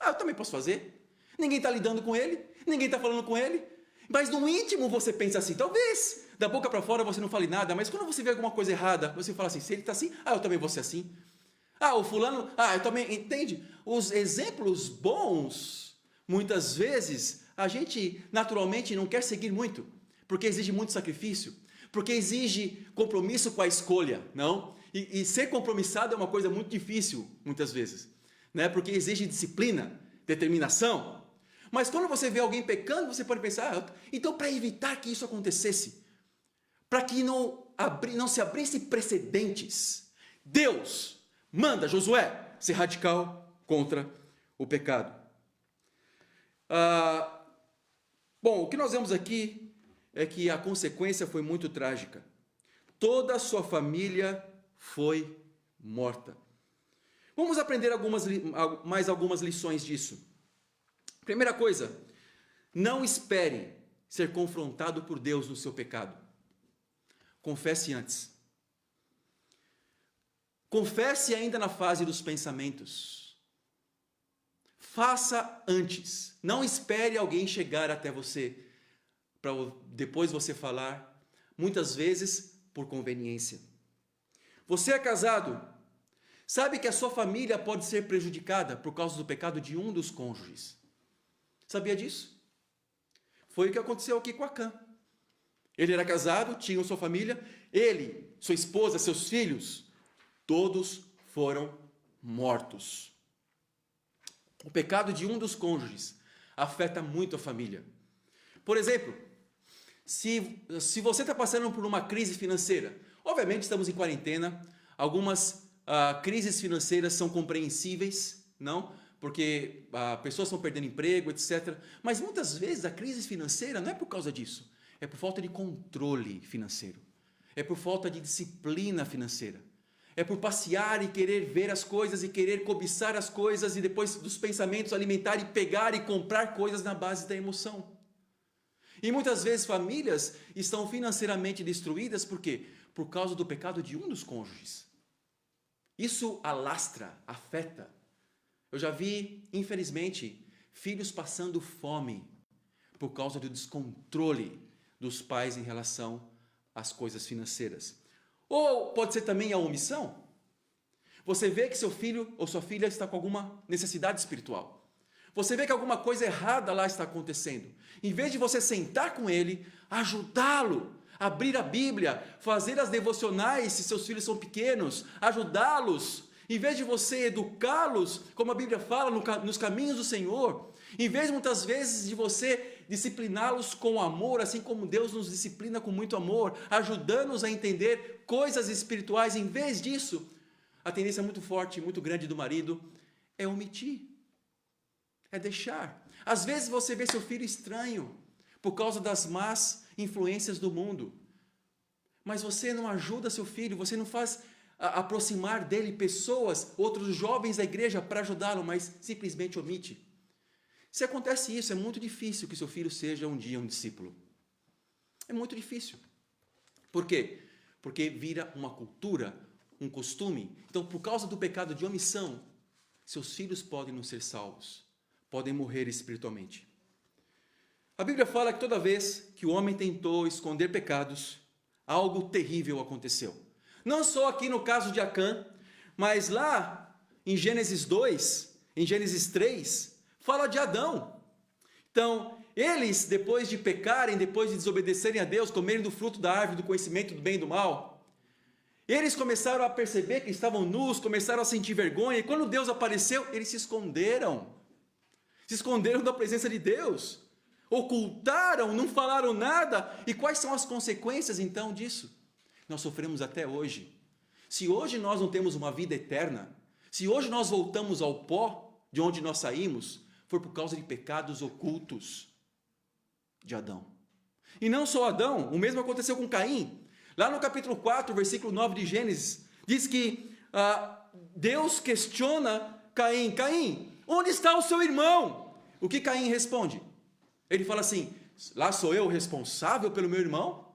eu também posso fazer. Ninguém está lidando com ele, ninguém está falando com ele. Mas no íntimo você pensa assim: talvez da boca para fora você não fale nada, mas quando você vê alguma coisa errada, você fala assim: se ele está assim, eu também vou ser assim. O fulano, eu também, entende? Os exemplos bons, muitas vezes, a gente naturalmente não quer seguir muito, porque exige muito sacrifício, porque exige compromisso com a escolha, não? E ser compromissado é uma coisa muito difícil, muitas vezes, né? Porque exige disciplina, determinação. Mas quando você vê alguém pecando, você pode pensar: então, para evitar que isso acontecesse, para que não se abrisse precedentes, Deus manda Josué ser radical contra o pecado. Bom, o que nós vemos aqui é que a consequência foi muito trágica. Toda a sua família foi morta. Vamos aprender mais algumas lições disso. Primeira coisa, não espere ser confrontado por Deus no seu pecado. Confesse antes. Confesse ainda na fase dos pensamentos. Faça antes. Não espere alguém chegar até você para depois você falar, muitas vezes por conveniência. Você é casado? Sabe que a sua família pode ser prejudicada por causa do pecado de um dos cônjuges. Sabia disso? Foi o que aconteceu aqui com Acã. Ele era casado, tinha sua família, ele, sua esposa, seus filhos, todos foram mortos. O pecado de um dos cônjuges afeta muito a família. Por exemplo, se você está passando por uma crise financeira, obviamente estamos em quarentena, algumas crises financeiras são compreensíveis, não? Porque pessoas estão perdendo emprego, etc. Mas muitas vezes a crise financeira não é por causa disso, é por falta de controle financeiro, é por falta de disciplina financeira, é por passear e querer ver as coisas e querer cobiçar as coisas e depois dos pensamentos alimentar e pegar e comprar coisas na base da emoção. E muitas vezes famílias estão financeiramente destruídas, por quê? Por causa do pecado de um dos cônjuges. Isso alastra, afeta. Eu já vi, infelizmente, filhos passando fome por causa do descontrole dos pais em relação às coisas financeiras. Ou pode ser também a omissão. Você vê que seu filho ou sua filha está com alguma necessidade espiritual. Você vê que alguma coisa errada lá está acontecendo. Em vez de você sentar com ele, ajudá-lo, abrir a Bíblia, fazer as devocionais se seus filhos são pequenos, ajudá-los, em vez de você educá-los, como a Bíblia fala, nos caminhos do Senhor, em vez muitas vezes de você discipliná-los com amor, assim como Deus nos disciplina com muito amor, ajudando-os a entender coisas espirituais, em vez disso, a tendência muito forte, muito grande do marido é omitir, é deixar. Às vezes você vê seu filho estranho por causa das más influências do mundo, mas você não ajuda seu filho, você não faz aproximar dele pessoas, outros jovens da igreja para ajudá-lo, mas simplesmente omite. Se acontece isso, é muito difícil que seu filho seja um dia um discípulo. É muito difícil. Por quê? Porque vira uma cultura, um costume. Então, por causa do pecado de omissão, seus filhos podem não ser salvos, podem morrer espiritualmente. A Bíblia fala que toda vez que o homem tentou esconder pecados, algo terrível aconteceu. Não só aqui no caso de Acã, mas lá em Gênesis 2, em Gênesis 3, fala de Adão. Então, eles, depois de pecarem, depois de desobedecerem a Deus, comerem do fruto da árvore do conhecimento do bem e do mal, eles começaram a perceber que estavam nus, começaram a sentir vergonha, e quando Deus apareceu, eles se esconderam da presença de Deus, ocultaram, não falaram nada. E quais são as consequências então disso? Nós sofremos até hoje. Se hoje nós não temos uma vida eterna, se hoje nós voltamos ao pó de onde nós saímos, foi por causa de pecados ocultos de Adão. E não só Adão, o mesmo aconteceu com Caim. Lá no capítulo 4, versículo 9 de Gênesis, diz que Deus questiona Caim: Caim, onde está o seu irmão? O que Caim responde? Ele fala assim: lá sou eu o responsável pelo meu irmão?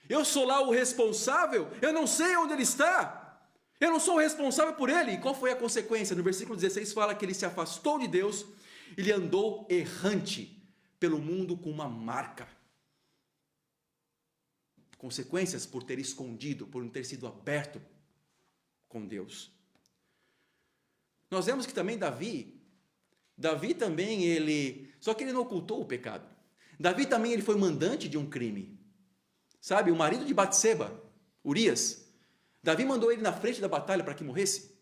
Eu sou lá o responsável? Eu não sei onde ele está. Eu não sou o responsável por ele. E qual foi a consequência? No versículo 16 fala que ele se afastou de Deus, ele andou errante pelo mundo com uma marca. Consequências por ter escondido, por não ter sido aberto com Deus. Nós vemos que também Davi também só que ele não ocultou o pecado. Davi também ele foi mandante de um crime. Sabe, o marido de Batseba, Urias, Davi mandou ele na frente da batalha para que morresse.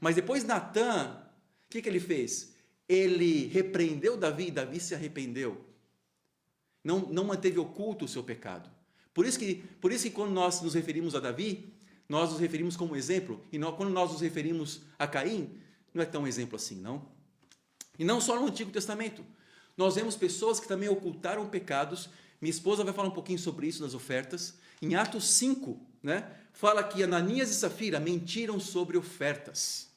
Mas depois Natã, o que ele fez? Ele repreendeu Davi e Davi se arrependeu. Não manteve oculto o seu pecado. Por isso que quando nós nos referimos a Davi, nós nos referimos como exemplo. E quando nós nos referimos a Caim, não é tão exemplo assim, não? E não só no Antigo Testamento. Nós vemos pessoas que também ocultaram pecados. Minha esposa vai falar um pouquinho sobre isso nas ofertas. Em Atos 5, fala que Ananias e Safira mentiram sobre ofertas.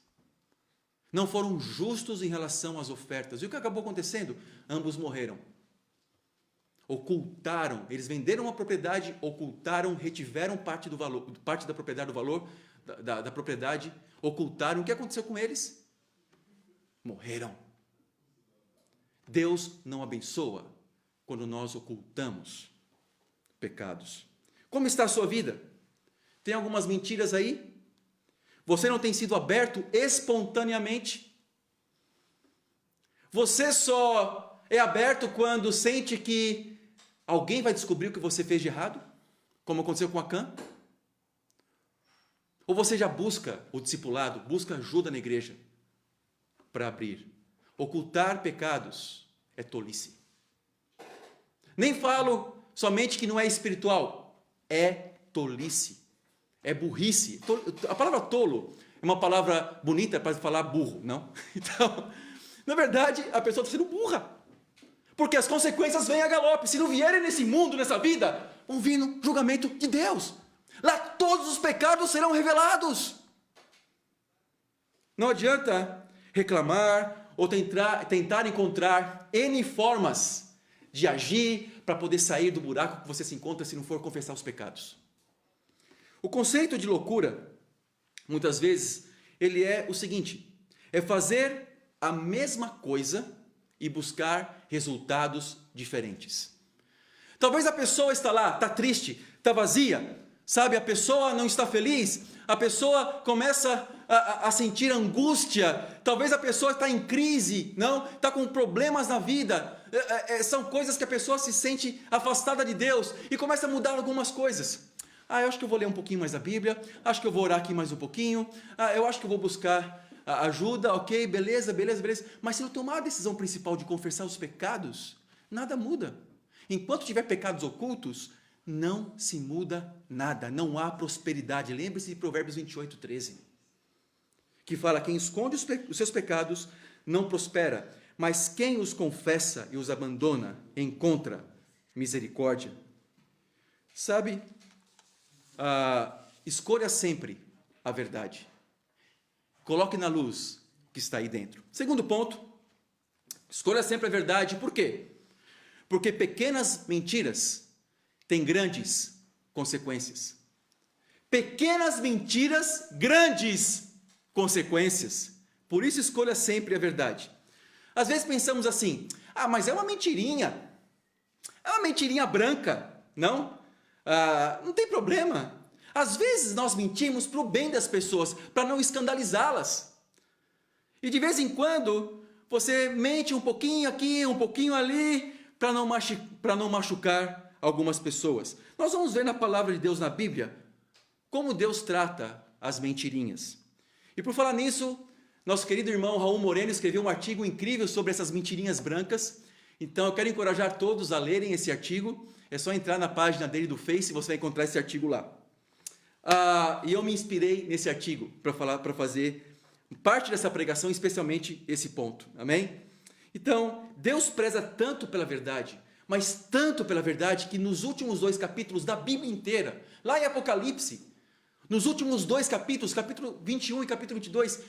Não foram justos em relação às ofertas. E o que acabou acontecendo? Ambos morreram. Ocultaram, eles venderam uma propriedade, ocultaram, retiveram parte da propriedade, do valor da propriedade, ocultaram. O que aconteceu com eles? Morreram. Deus não abençoa quando nós ocultamos pecados. Como está a sua vida? Tem algumas mentiras aí? Você não tem sido aberto espontaneamente? Você só é aberto quando sente que alguém vai descobrir o que você fez de errado? Como aconteceu com Acã? Ou você já busca o discipulado, busca ajuda na igreja para abrir? Ocultar pecados é tolice. Nem falo somente que não é espiritual, é tolice, é burrice. A palavra tolo é uma palavra bonita para falar burro, não? Então, na verdade, a pessoa está sendo burra, porque as consequências vêm a galope. Se não vierem nesse mundo, nessa vida, vão vir no julgamento de Deus. Lá todos os pecados serão revelados. Não adianta reclamar ou tentar encontrar N formas de agir para poder sair do buraco que você se encontra se não for confessar os pecados. O conceito de loucura, muitas vezes, ele é o seguinte: é fazer a mesma coisa e buscar resultados diferentes. Talvez a pessoa está lá, está triste, está vazia, sabe? A pessoa não está feliz, a pessoa começa a sentir angústia, talvez a pessoa está em crise, não? Está com problemas na vida, são coisas que a pessoa se sente afastada de Deus e começa a mudar algumas coisas. Eu acho que eu vou ler um pouquinho mais a Bíblia, acho que eu vou orar aqui mais um pouquinho, eu acho que eu vou buscar ajuda, ok, beleza, mas se eu tomar a decisão principal de confessar os pecados, nada muda. Enquanto tiver pecados ocultos, não se muda nada, não há prosperidade. Lembre-se de Provérbios 28:13, que fala: quem esconde os seus pecados não prospera, mas quem os confessa e os abandona encontra misericórdia. Sabe, escolha sempre a verdade. Coloque na luz que está aí dentro. Segundo ponto, escolha sempre a verdade. Por quê? Porque pequenas mentiras têm grandes consequências. Pequenas mentiras, grandes consequências. Por isso, escolha sempre a verdade. Às vezes pensamos assim: mas é uma mentirinha branca, não? Não tem problema. Às vezes nós mentimos para o bem das pessoas, para não escandalizá-las. E de vez em quando, você mente um pouquinho aqui, um pouquinho ali, para não machucar algumas pessoas. Nós vamos ver na palavra de Deus na Bíblia como Deus trata as mentirinhas. E por falar nisso, nosso querido irmão Raul Moreno escreveu um artigo incrível sobre essas mentirinhas brancas. Então eu quero encorajar todos a lerem esse artigo. É só entrar na página dele do Face e você vai encontrar esse artigo lá. E eu me inspirei nesse artigo para fazer parte dessa pregação, especialmente esse ponto. Amém? Então, Deus preza tanto pela verdade, mas tanto pela verdade, que nos últimos 2 capítulos da Bíblia inteira, lá em Apocalipse, nos últimos 2 capítulos, capítulo 21 e capítulo 22,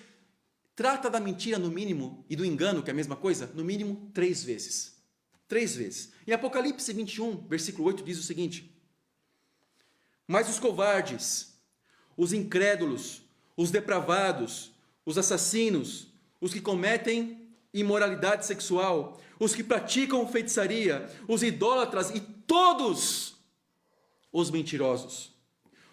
trata da mentira no mínimo, e do engano, que é a mesma coisa, no mínimo 3 vezes. 3 vezes. Em Apocalipse 21, versículo 8, diz o seguinte: mas os covardes, os incrédulos, os depravados, os assassinos, os que cometem imoralidade sexual, os que praticam feitiçaria, os idólatras e todos os mentirosos,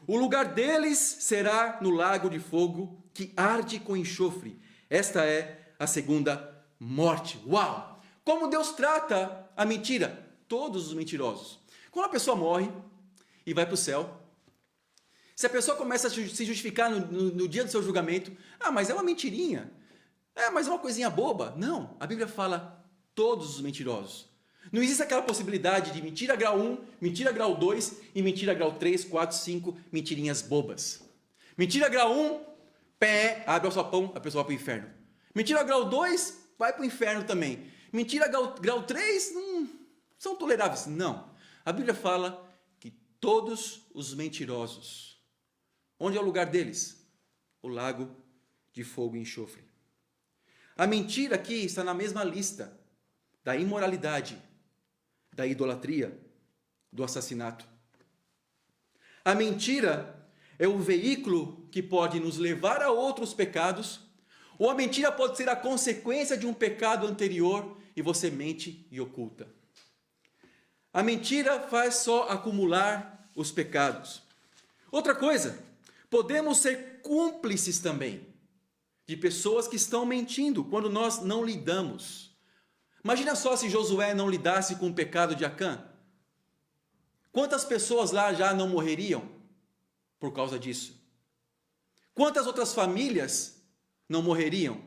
o lugar deles será no lago de fogo que arde com enxofre. Esta é a segunda morte. Uau! Como Deus trata a mentira? Todos os mentirosos. Quando a pessoa morre e vai para o céu, se a pessoa começa a se justificar no dia do seu julgamento, mas é uma mentirinha, mas é uma coisinha boba. Não, a Bíblia fala todos os mentirosos. Não existe aquela possibilidade de mentira grau 1, mentira grau 2 e mentira grau 3, 4, 5, mentirinhas bobas. Mentira grau 1, abre o sopão, a pessoa vai para o inferno. Mentira grau 2, vai para o inferno também. Mentira grau 3, são toleráveis. Não, a Bíblia fala que todos os mentirosos, onde é o lugar deles? O lago de fogo e enxofre. A mentira aqui está na mesma lista da imoralidade, da idolatria, do assassinato. A mentira é o veículo que pode nos levar a outros pecados, ou a mentira pode ser a consequência de um pecado anterior e você mente e oculta. A mentira faz só acumular os pecados. Outra coisa, podemos ser cúmplices também de pessoas que estão mentindo quando nós não lidamos. Imagina só se Josué não lidasse com o pecado de Acã. Quantas pessoas lá já não morreriam por causa disso? Quantas outras famílias não morreriam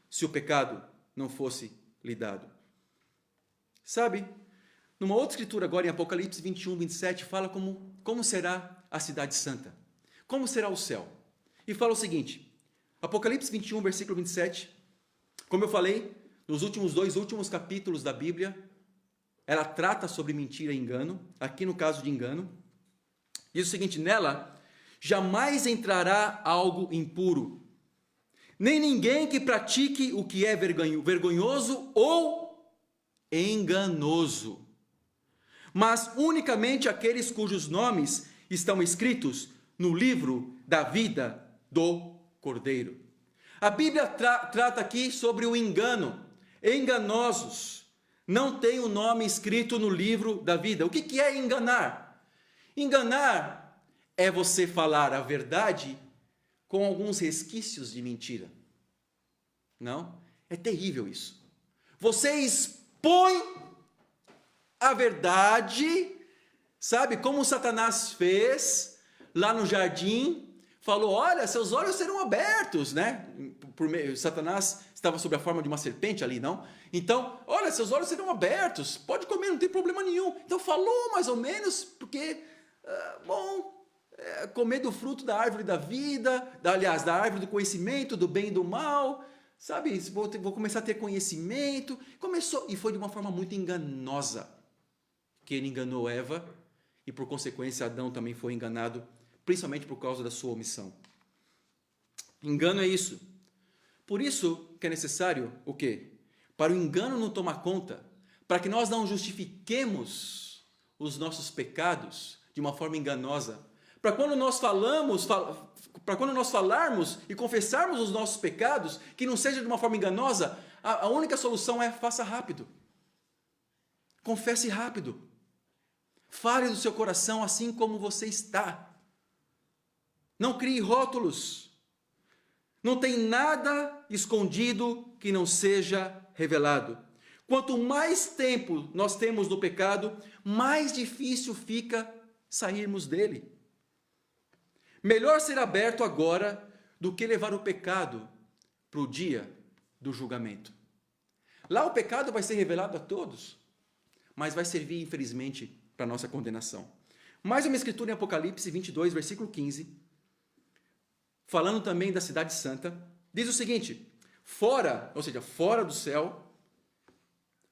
se o pecado não fosse lidado? Sabe, numa outra escritura agora em Apocalipse 21, 27, fala como será a cidade santa, como será o céu. E fala o seguinte, Apocalipse 21, versículo 27, como eu falei, nos dois últimos capítulos da Bíblia, ela trata sobre mentira e engano, aqui no caso de engano, diz o seguinte, nela, jamais entrará algo impuro, nem ninguém que pratique o que é vergonhoso ou enganoso, mas unicamente aqueles cujos nomes estão escritos no livro da vida do Cordeiro. A Bíblia trata aqui sobre o engano, enganosos, não tem o nome escrito no livro da vida. O que é enganar? Enganar é você falar a verdade com alguns resquícios de mentira. Não? É terrível isso. Você expõe a verdade, sabe, como Satanás fez lá no jardim, falou, olha, seus olhos serão abertos, né? Satanás estava sob a forma de uma serpente ali, não? Então, olha, seus olhos serão abertos, pode comer, não tem problema nenhum. Então falou mais ou menos, porque, comer do fruto da árvore da vida, aliás, da árvore do conhecimento, do bem e do mal, sabe, vou começar a ter conhecimento. Começou, e foi de uma forma muito enganosa, que ele enganou Eva, e por consequência Adão também foi enganado, principalmente por causa da sua omissão. Engano é isso. Por isso que é necessário o quê? Para o engano não tomar conta, para que nós não justifiquemos os nossos pecados de uma forma enganosa, para quando nós falarmos e confessarmos os nossos pecados, que não seja de uma forma enganosa, a única solução é faça rápido. Confesse rápido. Fale do seu coração assim como você está. Não crie rótulos. Não tem nada escondido que não seja revelado. Quanto mais tempo nós temos no pecado, mais difícil fica sairmos dele. Melhor ser aberto agora do que levar o pecado para o dia do julgamento. Lá o pecado vai ser revelado a todos, mas vai servir, infelizmente, para a nossa condenação. Mais uma escritura em Apocalipse 22, versículo 15, falando também da cidade santa, diz o seguinte, fora, ou seja, fora do céu,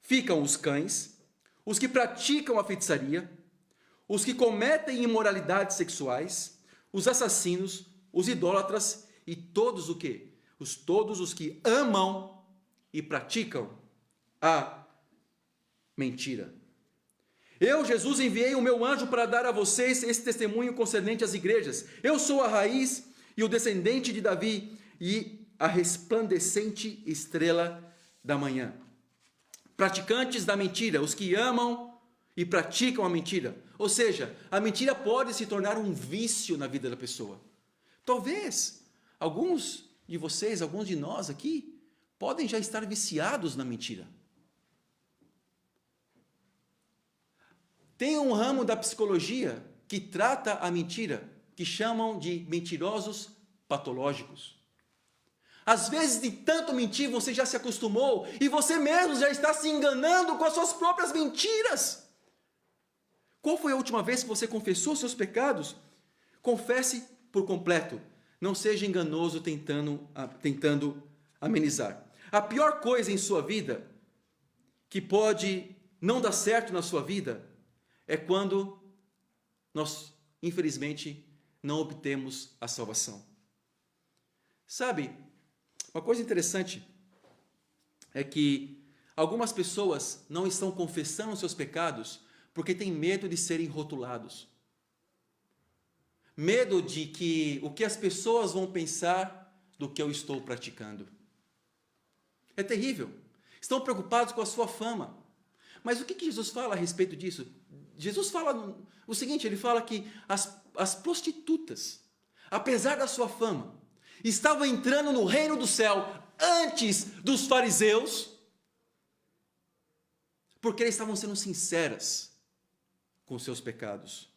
ficam os cães, os que praticam a feitiçaria, os que cometem imoralidades sexuais, os assassinos, os idólatras e todos o quê? Todos os que amam e praticam a mentira. Eu, Jesus, enviei o meu anjo para dar a vocês esse testemunho concernente às igrejas. Eu sou a raiz e o descendente de Davi e a resplandecente estrela da manhã. Praticantes da mentira, os que amam e praticam a mentira. Ou seja, a mentira pode se tornar um vício na vida da pessoa. Talvez alguns de vocês, alguns de nós aqui, podem já estar viciados na mentira. Tem um ramo da psicologia que trata a mentira, que chamam de mentirosos patológicos. Às vezes, de tanto mentir, você já se acostumou e você mesmo já está se enganando com as suas próprias mentiras. Qual foi a última vez que você confessou seus pecados? Confesse por completo. Não seja enganoso tentando amenizar. A pior coisa em sua vida, que pode não dar certo na sua vida, é quando nós, infelizmente, não obtemos a salvação. Sabe, uma coisa interessante é que algumas pessoas não estão confessando seus pecados porque têm medo de serem rotulados. Medo de que o que as pessoas vão pensar do que eu estou praticando. É terrível. Estão preocupados com a sua fama. Mas o que Jesus fala a respeito disso? Jesus fala o seguinte, ele fala que as prostitutas, apesar da sua fama, estavam entrando no reino do céu antes dos fariseus, porque eles estavam sendo sinceras com seus pecados.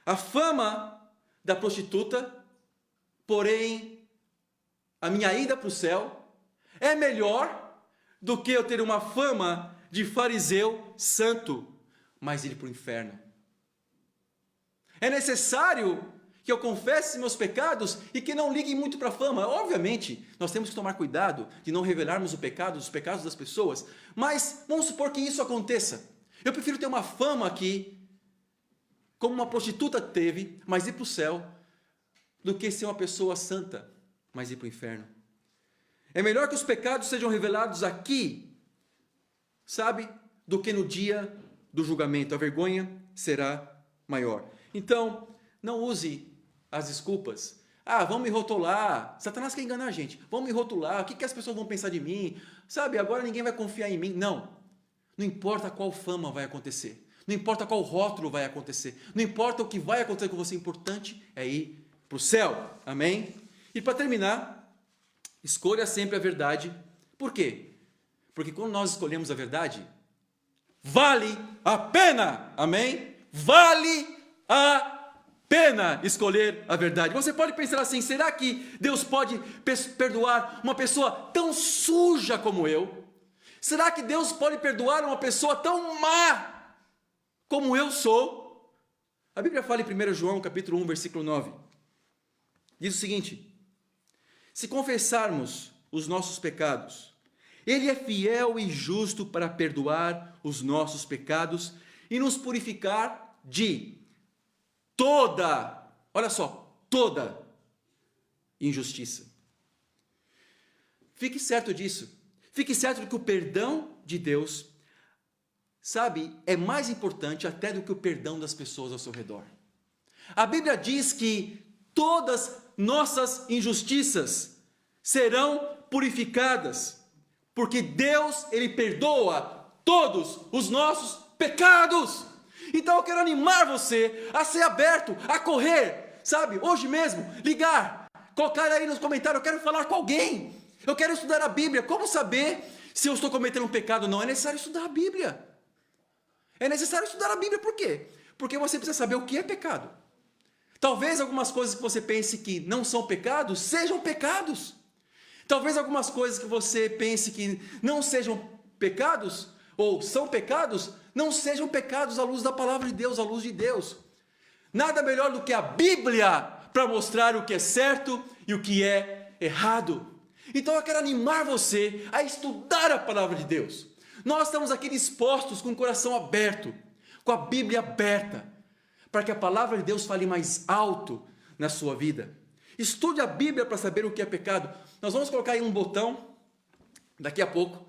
A fama da prostituta, porém, a minha ida para o céu é melhor do que eu ter uma fama de fariseu santo, mas ir para o inferno. É necessário que eu confesse meus pecados e que não ligue muito para a fama. Obviamente, nós temos que tomar cuidado de não revelarmos os pecados das pessoas, mas vamos supor que isso aconteça. Eu prefiro ter uma fama aqui, como uma prostituta teve, mas ir para o céu, do que ser uma pessoa santa, mas ir para o inferno. É melhor que os pecados sejam revelados aqui, sabe, do que no dia do julgamento. A vergonha será maior. Então, não use as desculpas. Vão me rotular. Satanás quer enganar a gente. Vão me rotular. O que as pessoas vão pensar de mim? Sabe, agora ninguém vai confiar em mim. Não. Não importa qual fama vai acontecer. Não importa qual rótulo vai acontecer. Não importa o que vai acontecer com você. O importante é ir para o céu. Amém? E para terminar, escolha sempre a verdade. Por quê? Porque quando nós escolhemos a verdade, vale a pena. Amém? Vale a pena escolher a verdade. Você pode pensar assim, será que Deus pode perdoar uma pessoa tão suja como eu? Será que Deus pode perdoar uma pessoa tão má como eu sou? A Bíblia fala em 1 João capítulo 1, versículo 9. Diz o seguinte: se confessarmos os nossos pecados, Ele é fiel e justo para perdoar os nossos pecados e nos purificar de toda, olha só, toda injustiça. Fique certo disso. Fique certo de que o perdão de Deus, sabe, é mais importante até do que o perdão das pessoas ao seu redor. A Bíblia diz que todas nossas injustiças serão purificadas, porque Deus, Ele perdoa todos os nossos pecados. Então eu quero animar você a ser aberto, a correr, sabe, hoje mesmo, ligar, colocar aí nos comentários, eu quero falar com alguém, eu quero estudar a Bíblia. Como saber se eu estou cometendo um pecado ou não? É necessário estudar a Bíblia. É necessário estudar a Bíblia, por quê? Porque você precisa saber o que é pecado. Talvez algumas coisas que você pense que não são pecados, sejam pecados. Talvez algumas coisas que você pense que não sejam pecados, ou são pecados, não sejam pecados à luz da palavra de Deus, à luz de Deus. Nada melhor do que a Bíblia para mostrar o que é certo e o que é errado. Então eu quero animar você a estudar a palavra de Deus. Nós estamos aqui dispostos com o coração aberto, com a Bíblia aberta, para que a palavra de Deus fale mais alto na sua vida. Estude a Bíblia para saber o que é pecado. Nós vamos colocar aí um botão, daqui a pouco,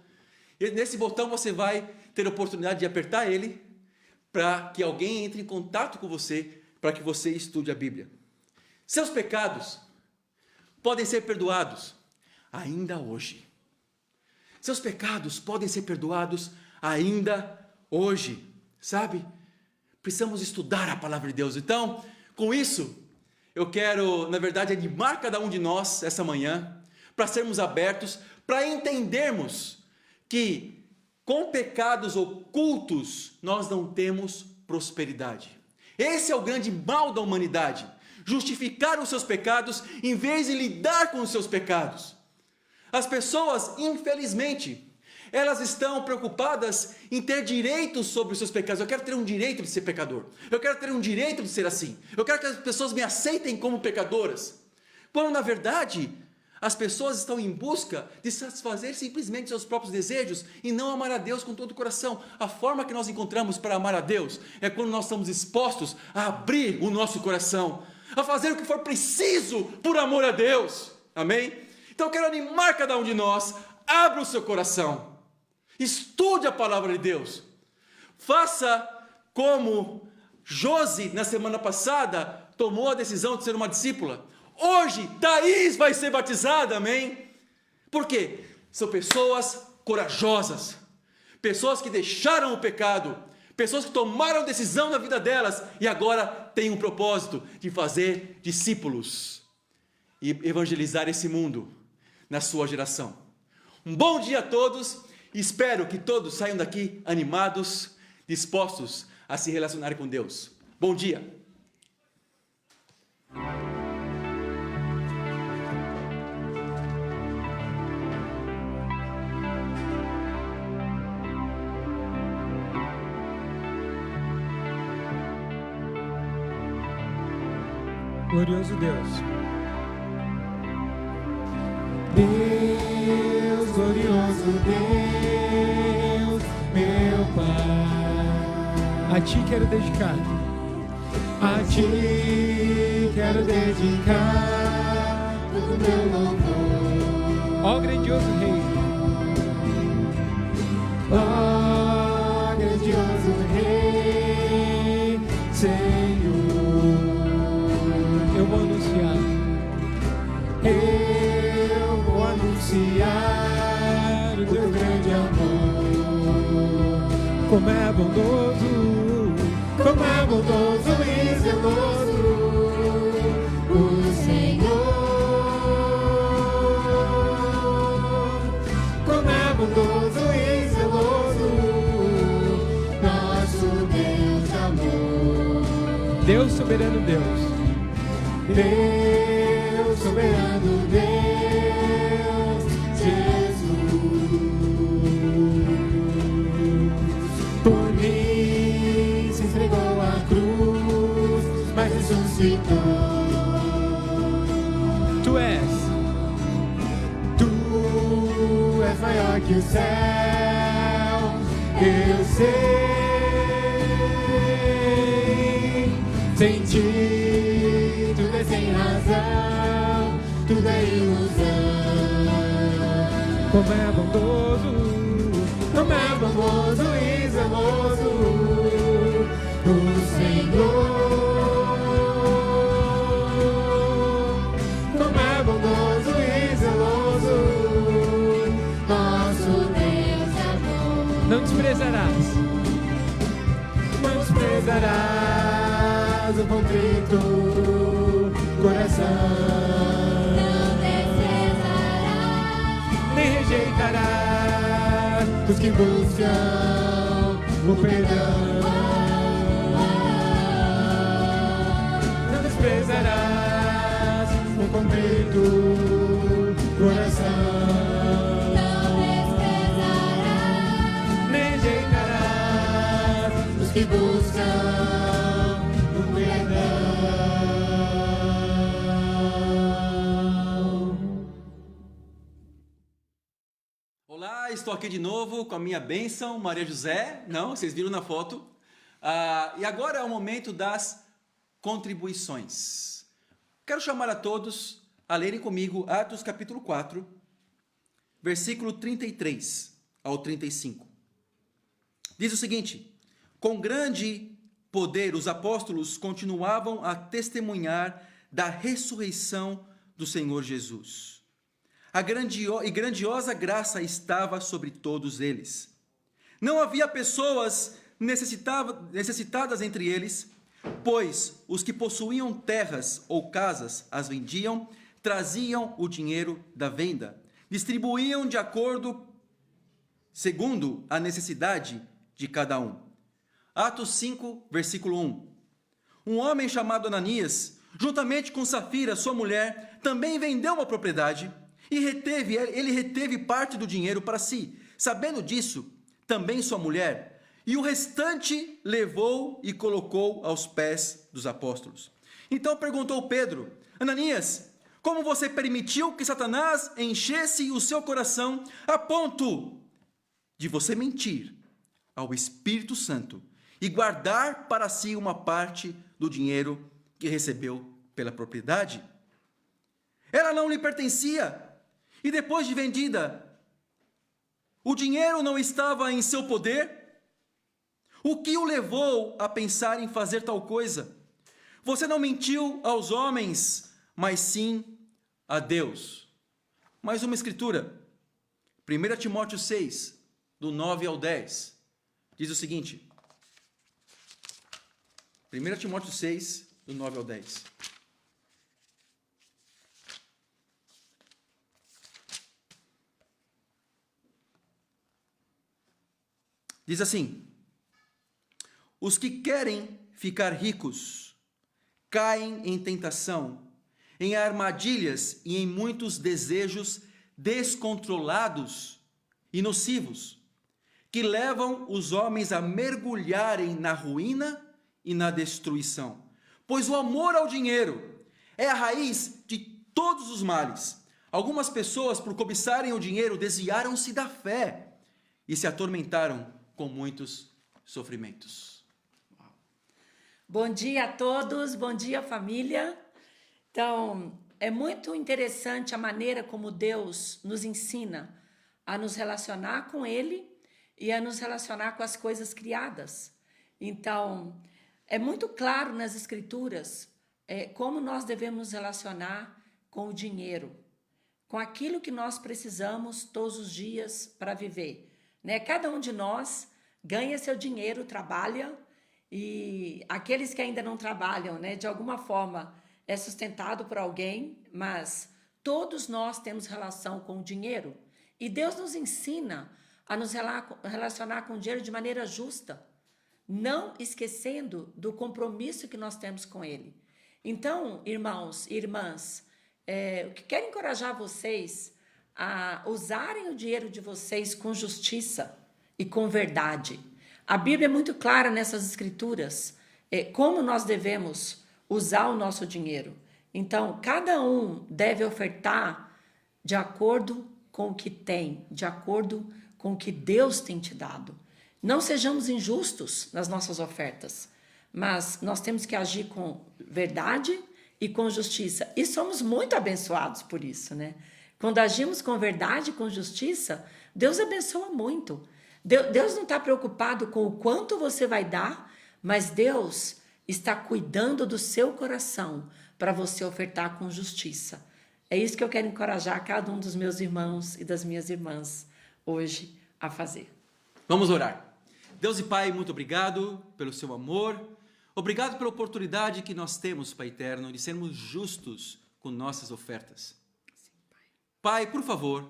e nesse botão você vai ter a oportunidade de apertar ele, para que alguém entre em contato com você, para que você estude a Bíblia. Seus pecados podem ser perdoados ainda hoje. Seus pecados podem ser perdoados ainda hoje, sabe? Precisamos estudar a palavra de Deus. Então, com isso, eu quero, na verdade, animar cada um de nós essa manhã, para sermos abertos, para entendermos que com pecados ocultos nós não temos prosperidade. Esse é o grande mal da humanidade, justificar os seus pecados em vez de lidar com os seus pecados. As pessoas, infelizmente, elas estão preocupadas em ter direitos sobre os seus pecados. Eu quero ter um direito de ser pecador. Eu quero ter um direito de ser assim. Eu quero que as pessoas me aceitem como pecadoras. Quando, na verdade, as pessoas estão em busca de satisfazer simplesmente seus próprios desejos e não amar a Deus com todo o coração. A forma que nós encontramos para amar a Deus é quando nós estamos dispostos a abrir o nosso coração, a fazer o que for preciso por amor a Deus. Amém? Então eu quero animar cada um de nós, abra o seu coração, estude a palavra de Deus, faça como Josi na semana passada, tomou a decisão de ser uma discípula. Hoje, Thaís vai ser batizada, amém? Por quê? São pessoas corajosas, pessoas que deixaram o pecado, pessoas que tomaram decisão na vida delas e agora têm um propósito de fazer discípulos e evangelizar esse mundo na sua geração. Um bom dia a todos, espero que todos saiam daqui animados, dispostos a se relacionar com Deus. Bom dia! Glorioso Deus. Deus, glorioso Deus, meu Pai. A Ti quero dedicar. A Ti quero dedicar todo o meu louvor. Ó grandioso Rei. Ó grandioso Rei, Senhor. Eu vou anunciar. Eu vou anunciar o teu grande amor. Como é bondoso e zeloso o Senhor. Como é bondoso e zeloso nosso Deus de amor. Deus soberano Deus. Deus, soberano Deus, Jesus, por mim se entregou à cruz, mas ressuscitou. Tu és maior que o céu, eu sei, sem Ti. Tudo é sem razão, tudo é ilusão. Como é bondoso e zeloso o Senhor. Como é bondoso e zeloso nosso Deus de amor. Não desprezarás o contrito coração, Não desprezarás, nem rejeitarás os que buscam o perdão. Não desprezarás o contrito coração, não desprezarás, nem rejeitarás os que buscam o perdão. Olá, estou aqui de novo com a minha bênção, Maria José. Não, vocês viram na foto. E agora é o momento das contribuições. Quero chamar a todos a lerem comigo Atos capítulo 4, versículo 33 ao 35. Diz o seguinte: com grande poder os apóstolos continuavam a testemunhar da ressurreição do Senhor Jesus. A grandiosa graça estava sobre todos eles. Não havia pessoas necessitadas entre eles, pois os que possuíam terras ou casas as vendiam, traziam o dinheiro da venda, distribuíam de acordo segundo a necessidade de cada um. Atos 5, versículo 1. Um homem chamado Ananias, juntamente com Safira, sua mulher, também vendeu uma propriedade e ele reteve parte do dinheiro para si. Sabendo disso, também sua mulher, e o restante levou e colocou aos pés dos apóstolos. Então perguntou Pedro: Ananias, como você permitiu que Satanás enchesse o seu coração a ponto de você mentir ao Espírito Santo e guardar para si uma parte do dinheiro que recebeu pela propriedade? Ela não lhe pertencia, e depois de vendida, o dinheiro não estava em seu poder? O que o levou a pensar em fazer tal coisa? Você não mentiu aos homens, mas sim a Deus. Mais uma escritura. 1 Timóteo 6, do 9 ao 10. Diz o seguinte. 1 Timóteo 6, do 9 ao 10. Diz assim: os que querem ficar ricos caem em tentação, em armadilhas e em muitos desejos descontrolados e nocivos, que levam os homens a mergulharem na ruína e na destruição. Pois o amor ao dinheiro é a raiz de todos os males. Algumas pessoas, por cobiçarem o dinheiro, desviaram-se da fé e se atormentaram com muitos sofrimentos. Bom dia a todos, bom dia família. Então, é muito interessante a maneira como Deus nos ensina a nos relacionar com Ele e a nos relacionar com as coisas criadas. Então, é muito claro nas Escrituras como nós devemos nos relacionar com o dinheiro, com aquilo que nós precisamos todos os dias para viver. Cada um de nós ganha seu dinheiro, trabalha, e aqueles que ainda não trabalham, de alguma forma é sustentado por alguém, mas todos nós temos relação com o dinheiro. E Deus nos ensina a nos relacionar com o dinheiro de maneira justa, não esquecendo do compromisso que nós temos com Ele. Então, irmãos e irmãs, eu quero encorajar vocês a usarem o dinheiro de vocês com justiça e com verdade. A Bíblia é muito clara nessas escrituras, como nós devemos usar o nosso dinheiro. Então, cada um deve ofertar de acordo com o que tem, de acordo com o que Deus tem te dado. Não sejamos injustos nas nossas ofertas, mas nós temos que agir com verdade e com justiça. E somos muito abençoados por isso, Quando agimos com verdade e com justiça, Deus abençoa muito. Deus não está preocupado com o quanto você vai dar, mas Deus está cuidando do seu coração para você ofertar com justiça. É isso que eu quero encorajar cada um dos meus irmãos e das minhas irmãs hoje a fazer. Vamos orar. Deus e Pai, muito obrigado pelo seu amor. Obrigado pela oportunidade que nós temos, Pai eterno, de sermos justos com nossas ofertas. Pai, por favor,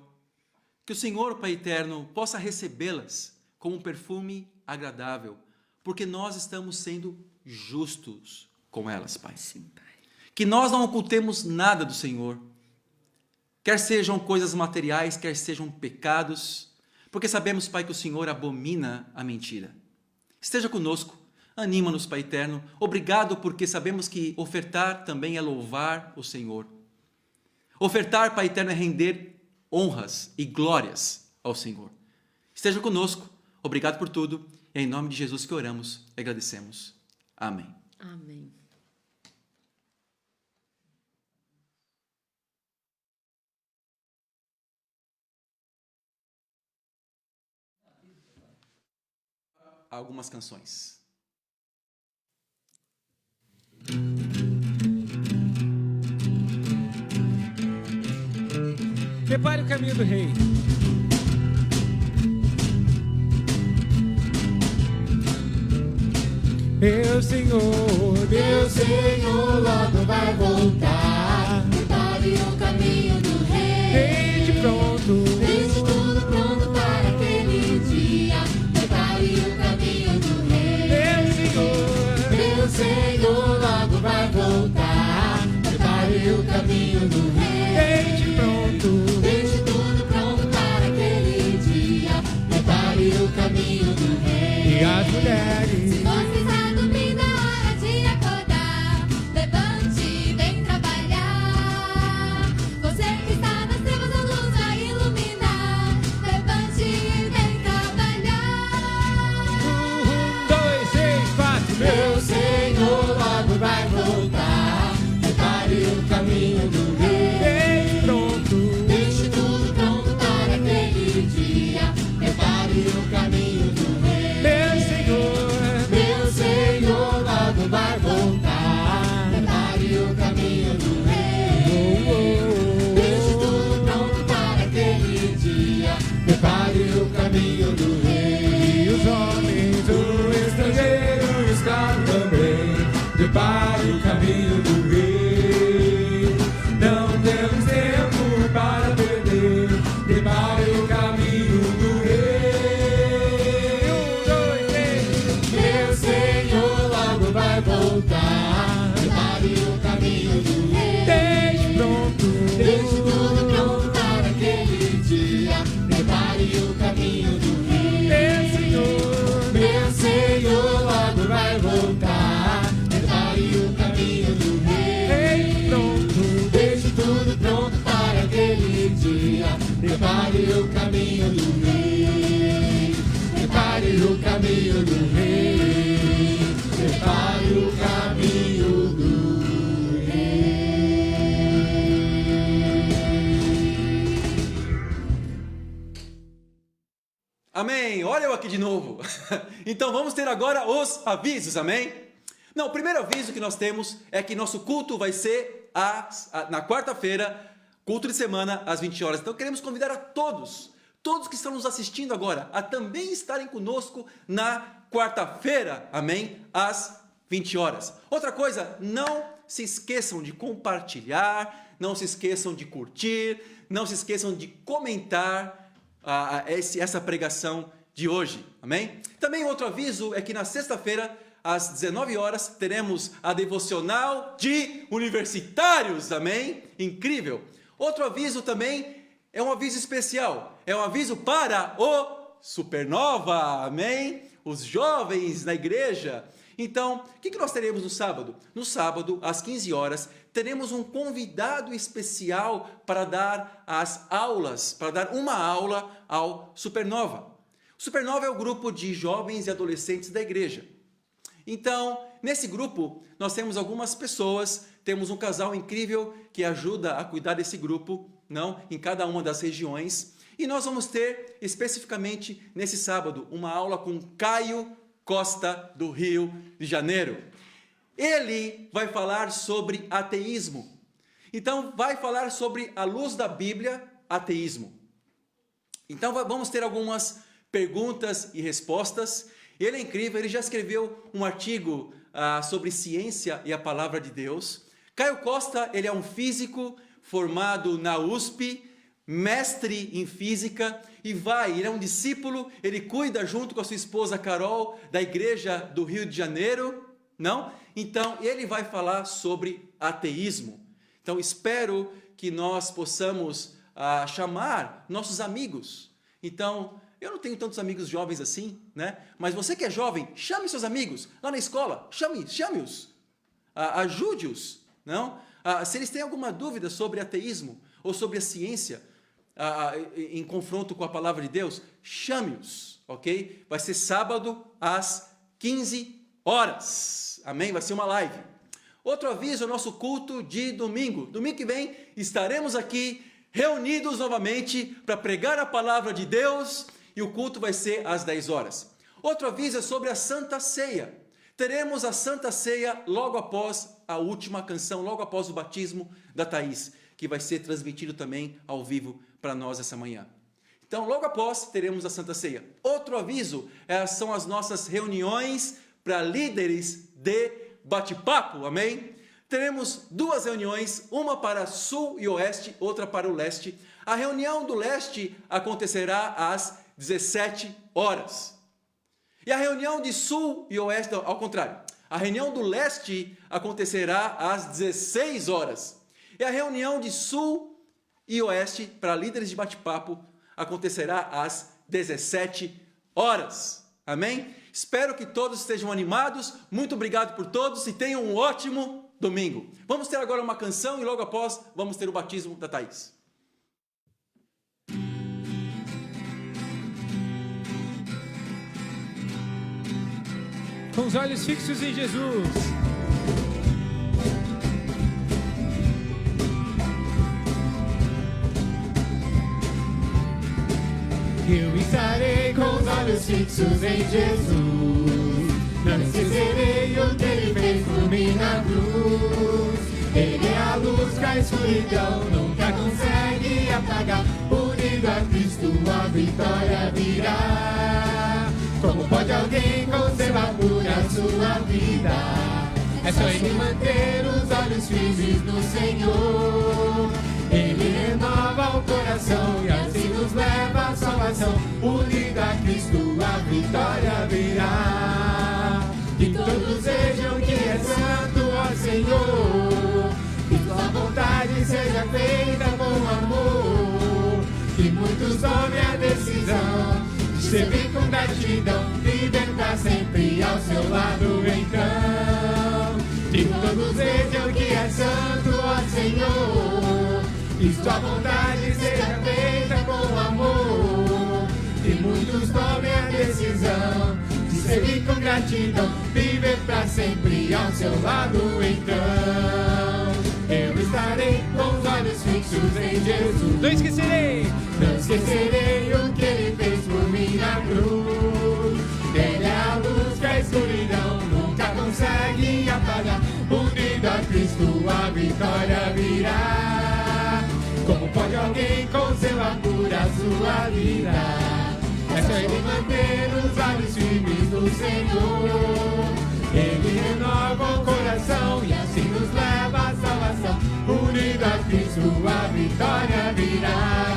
que o Senhor, Pai eterno, possa recebê-las como um perfume agradável, porque nós estamos sendo justos com elas, Pai. Sim, Pai. Que nós não ocultemos nada do Senhor, quer sejam coisas materiais, quer sejam pecados, porque sabemos, Pai, que o Senhor abomina a mentira. Esteja conosco, anima-nos, Pai eterno. Obrigado, porque sabemos que ofertar também é louvar o Senhor. Ofertar, Pai eterno, é render honras e glórias ao Senhor. Esteja conosco. Obrigado por tudo. É em nome de Jesus que oramos e agradecemos. Amém. Amém. Algumas canções. Prepare o caminho do rei. Meu Senhor, logo vai voltar. Prepare o caminho do rei. Desde pronto. Deixe tudo pronto para aquele dia. Prepare o caminho do rei. Meu Senhor, logo vai voltar. Prepare o caminho do rei. Desde pronto. Deixe tudo pronto para aquele dia. Prepare o caminho do rei. E as mulheres. Se você está dormindo, é hora de acordar. Levante e vem trabalhar. Você que está nas trevas, a luz vai iluminar. o caminho do rei, prepare o caminho do rei. Amém. Olha eu aqui de novo. Então vamos ter agora os avisos, amém? Não, o primeiro aviso que nós temos é que nosso culto vai ser na quarta-feira, culto de semana, às 20 horas. Então queremos convidar a todos que estão nos assistindo agora, a também estarem conosco na quarta-feira, amém? Às 20 horas. Outra coisa, não se esqueçam de compartilhar, não se esqueçam de curtir, não se esqueçam de comentar essa pregação de hoje, amém? Também outro aviso é que na sexta-feira, às 19 horas, teremos a devocional de universitários, amém? Incrível! Outro aviso também é um aviso especial, é um aviso para o Supernova, amém? Os jovens na igreja. Então, o que nós teremos no sábado? No sábado, às 15 horas, teremos um convidado especial para dar as aulas, para dar uma aula ao Supernova. O Supernova é o grupo de jovens e adolescentes da igreja. Então, nesse grupo, nós temos algumas pessoas, temos um casal incrível que ajuda a cuidar desse grupo, não, em cada uma das regiões. E nós vamos ter, especificamente nesse sábado, uma aula com Caio Costa, do Rio de Janeiro. Ele vai falar sobre ateísmo. Então, vai falar sobre, à luz da Bíblia, ateísmo. Então, vamos ter algumas perguntas e respostas. Ele é incrível, ele já escreveu um artigo sobre ciência e a palavra de Deus. Caio Costa, ele é um físico formado na USP, mestre em física, e ele é um discípulo, ele cuida junto com a sua esposa Carol, da igreja do Rio de Janeiro, não? Então, ele vai falar sobre ateísmo. Então, espero que nós possamos chamar nossos amigos. Então, eu não tenho tantos amigos jovens assim, né? Mas você que é jovem, chame seus amigos lá na escola, chame-os, ajude-os, não? Se eles têm alguma dúvida sobre ateísmo ou sobre a ciência, em confronto com a palavra de Deus, chame-os, ok? Vai ser sábado às 15 horas, amém? Vai ser uma live. Outro aviso é o nosso culto de domingo. Domingo que vem estaremos aqui reunidos novamente para pregar a palavra de Deus e o culto vai ser às 10 horas. Outro aviso é sobre a Santa Ceia. Teremos a Santa Ceia logo após a última canção, logo após o batismo da Thaís, que vai ser transmitido também ao vivo para nós essa manhã. Então, logo após, teremos a Santa Ceia. Outro aviso são as nossas reuniões para líderes de bate-papo, amém? Teremos 2 reuniões, uma para sul e oeste, outra para o leste. A reunião do leste acontecerá às 17 horas. E a reunião de sul e oeste, não, ao contrário. A reunião do leste acontecerá às 16 horas. E a reunião de sul e oeste, para líderes de bate-papo, acontecerá às 17 horas. Amém? Espero que todos estejam animados. Muito obrigado por todos e tenham um ótimo domingo. Vamos ter agora uma canção e logo após vamos ter o batismo da Thaís. Com os olhos fixos em Jesus. Eu estarei com os olhos fixos em Jesus. Não esquecerei o que Ele fez por mim na cruz. Ele é a luz que a escuridão nunca consegue apagar. Unido a Cristo a vitória virá. Como pode alguém conservar pura sua vida? É só ele manter os olhos firmes no Senhor. Ele renova o coração e assim nos leva à salvação. Unido a Cristo a vitória virá. Que todos vejam que é santo, ó Senhor. Que tua vontade seja feita com amor. Que muitos tomem a decisão de servir com gratidão, viver pra sempre ao seu lado então. Que todos vejam que é santo, ó Senhor. Que tua vontade seja feita com amor. Que muitos tome a decisão de servir com gratidão, viver pra sempre ao seu lado. Então eu estarei com os olhos fixos em Jesus. Não esquecerei O que Ele fez por mim na cruz. Ele é a luz que a escuridão nunca consegue apagar. Unido a Cristo a vitória virá. Como pode alguém com seu amor a sua vida? É só Ele manter os olhos firmes no Senhor. Ele renova o coração e assim nos leva à salvação. Unido a Cristo a vitória virá.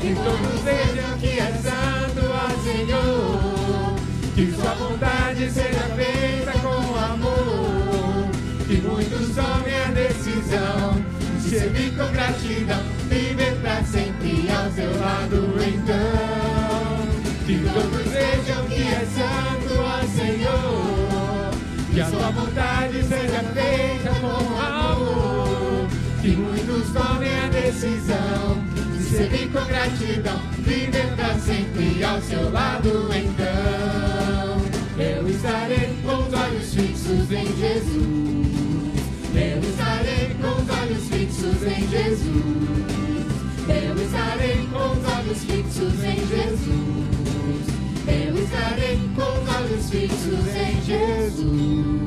Que todos vejam que é santo ao Senhor. Que sua vontade seja feita com amor. Que muitos tomem a decisão de servir com gratidão, viver pra sempre ao seu lado. Então que todos vejam que é santo ao Senhor. Que a sua vontade seja feita com amor. Que muitos tomem a decisão de servir com gratidão, viver pra sempre ao seu lado. Então eu estarei com os olhos fixos em Jesus. Eu estarei com os olhos fixos em Jesus. Eu estarei com os olhos fixos em Jesus. Eu estarei com os olhos fixos em Jesus.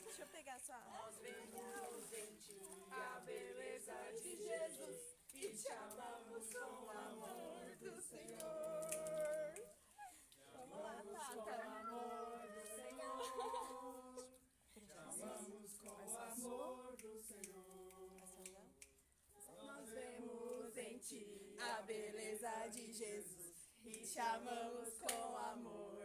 Deixa eu pegar sua. Nós vemos em ti a beleza de Jesus e te amamos com o amor do Senhor. Vamos lá, Tata. Com o amor do Senhor. Te amamos com o amor do Senhor. Nós vemos em ti a beleza de Jesus e te amamos com o amor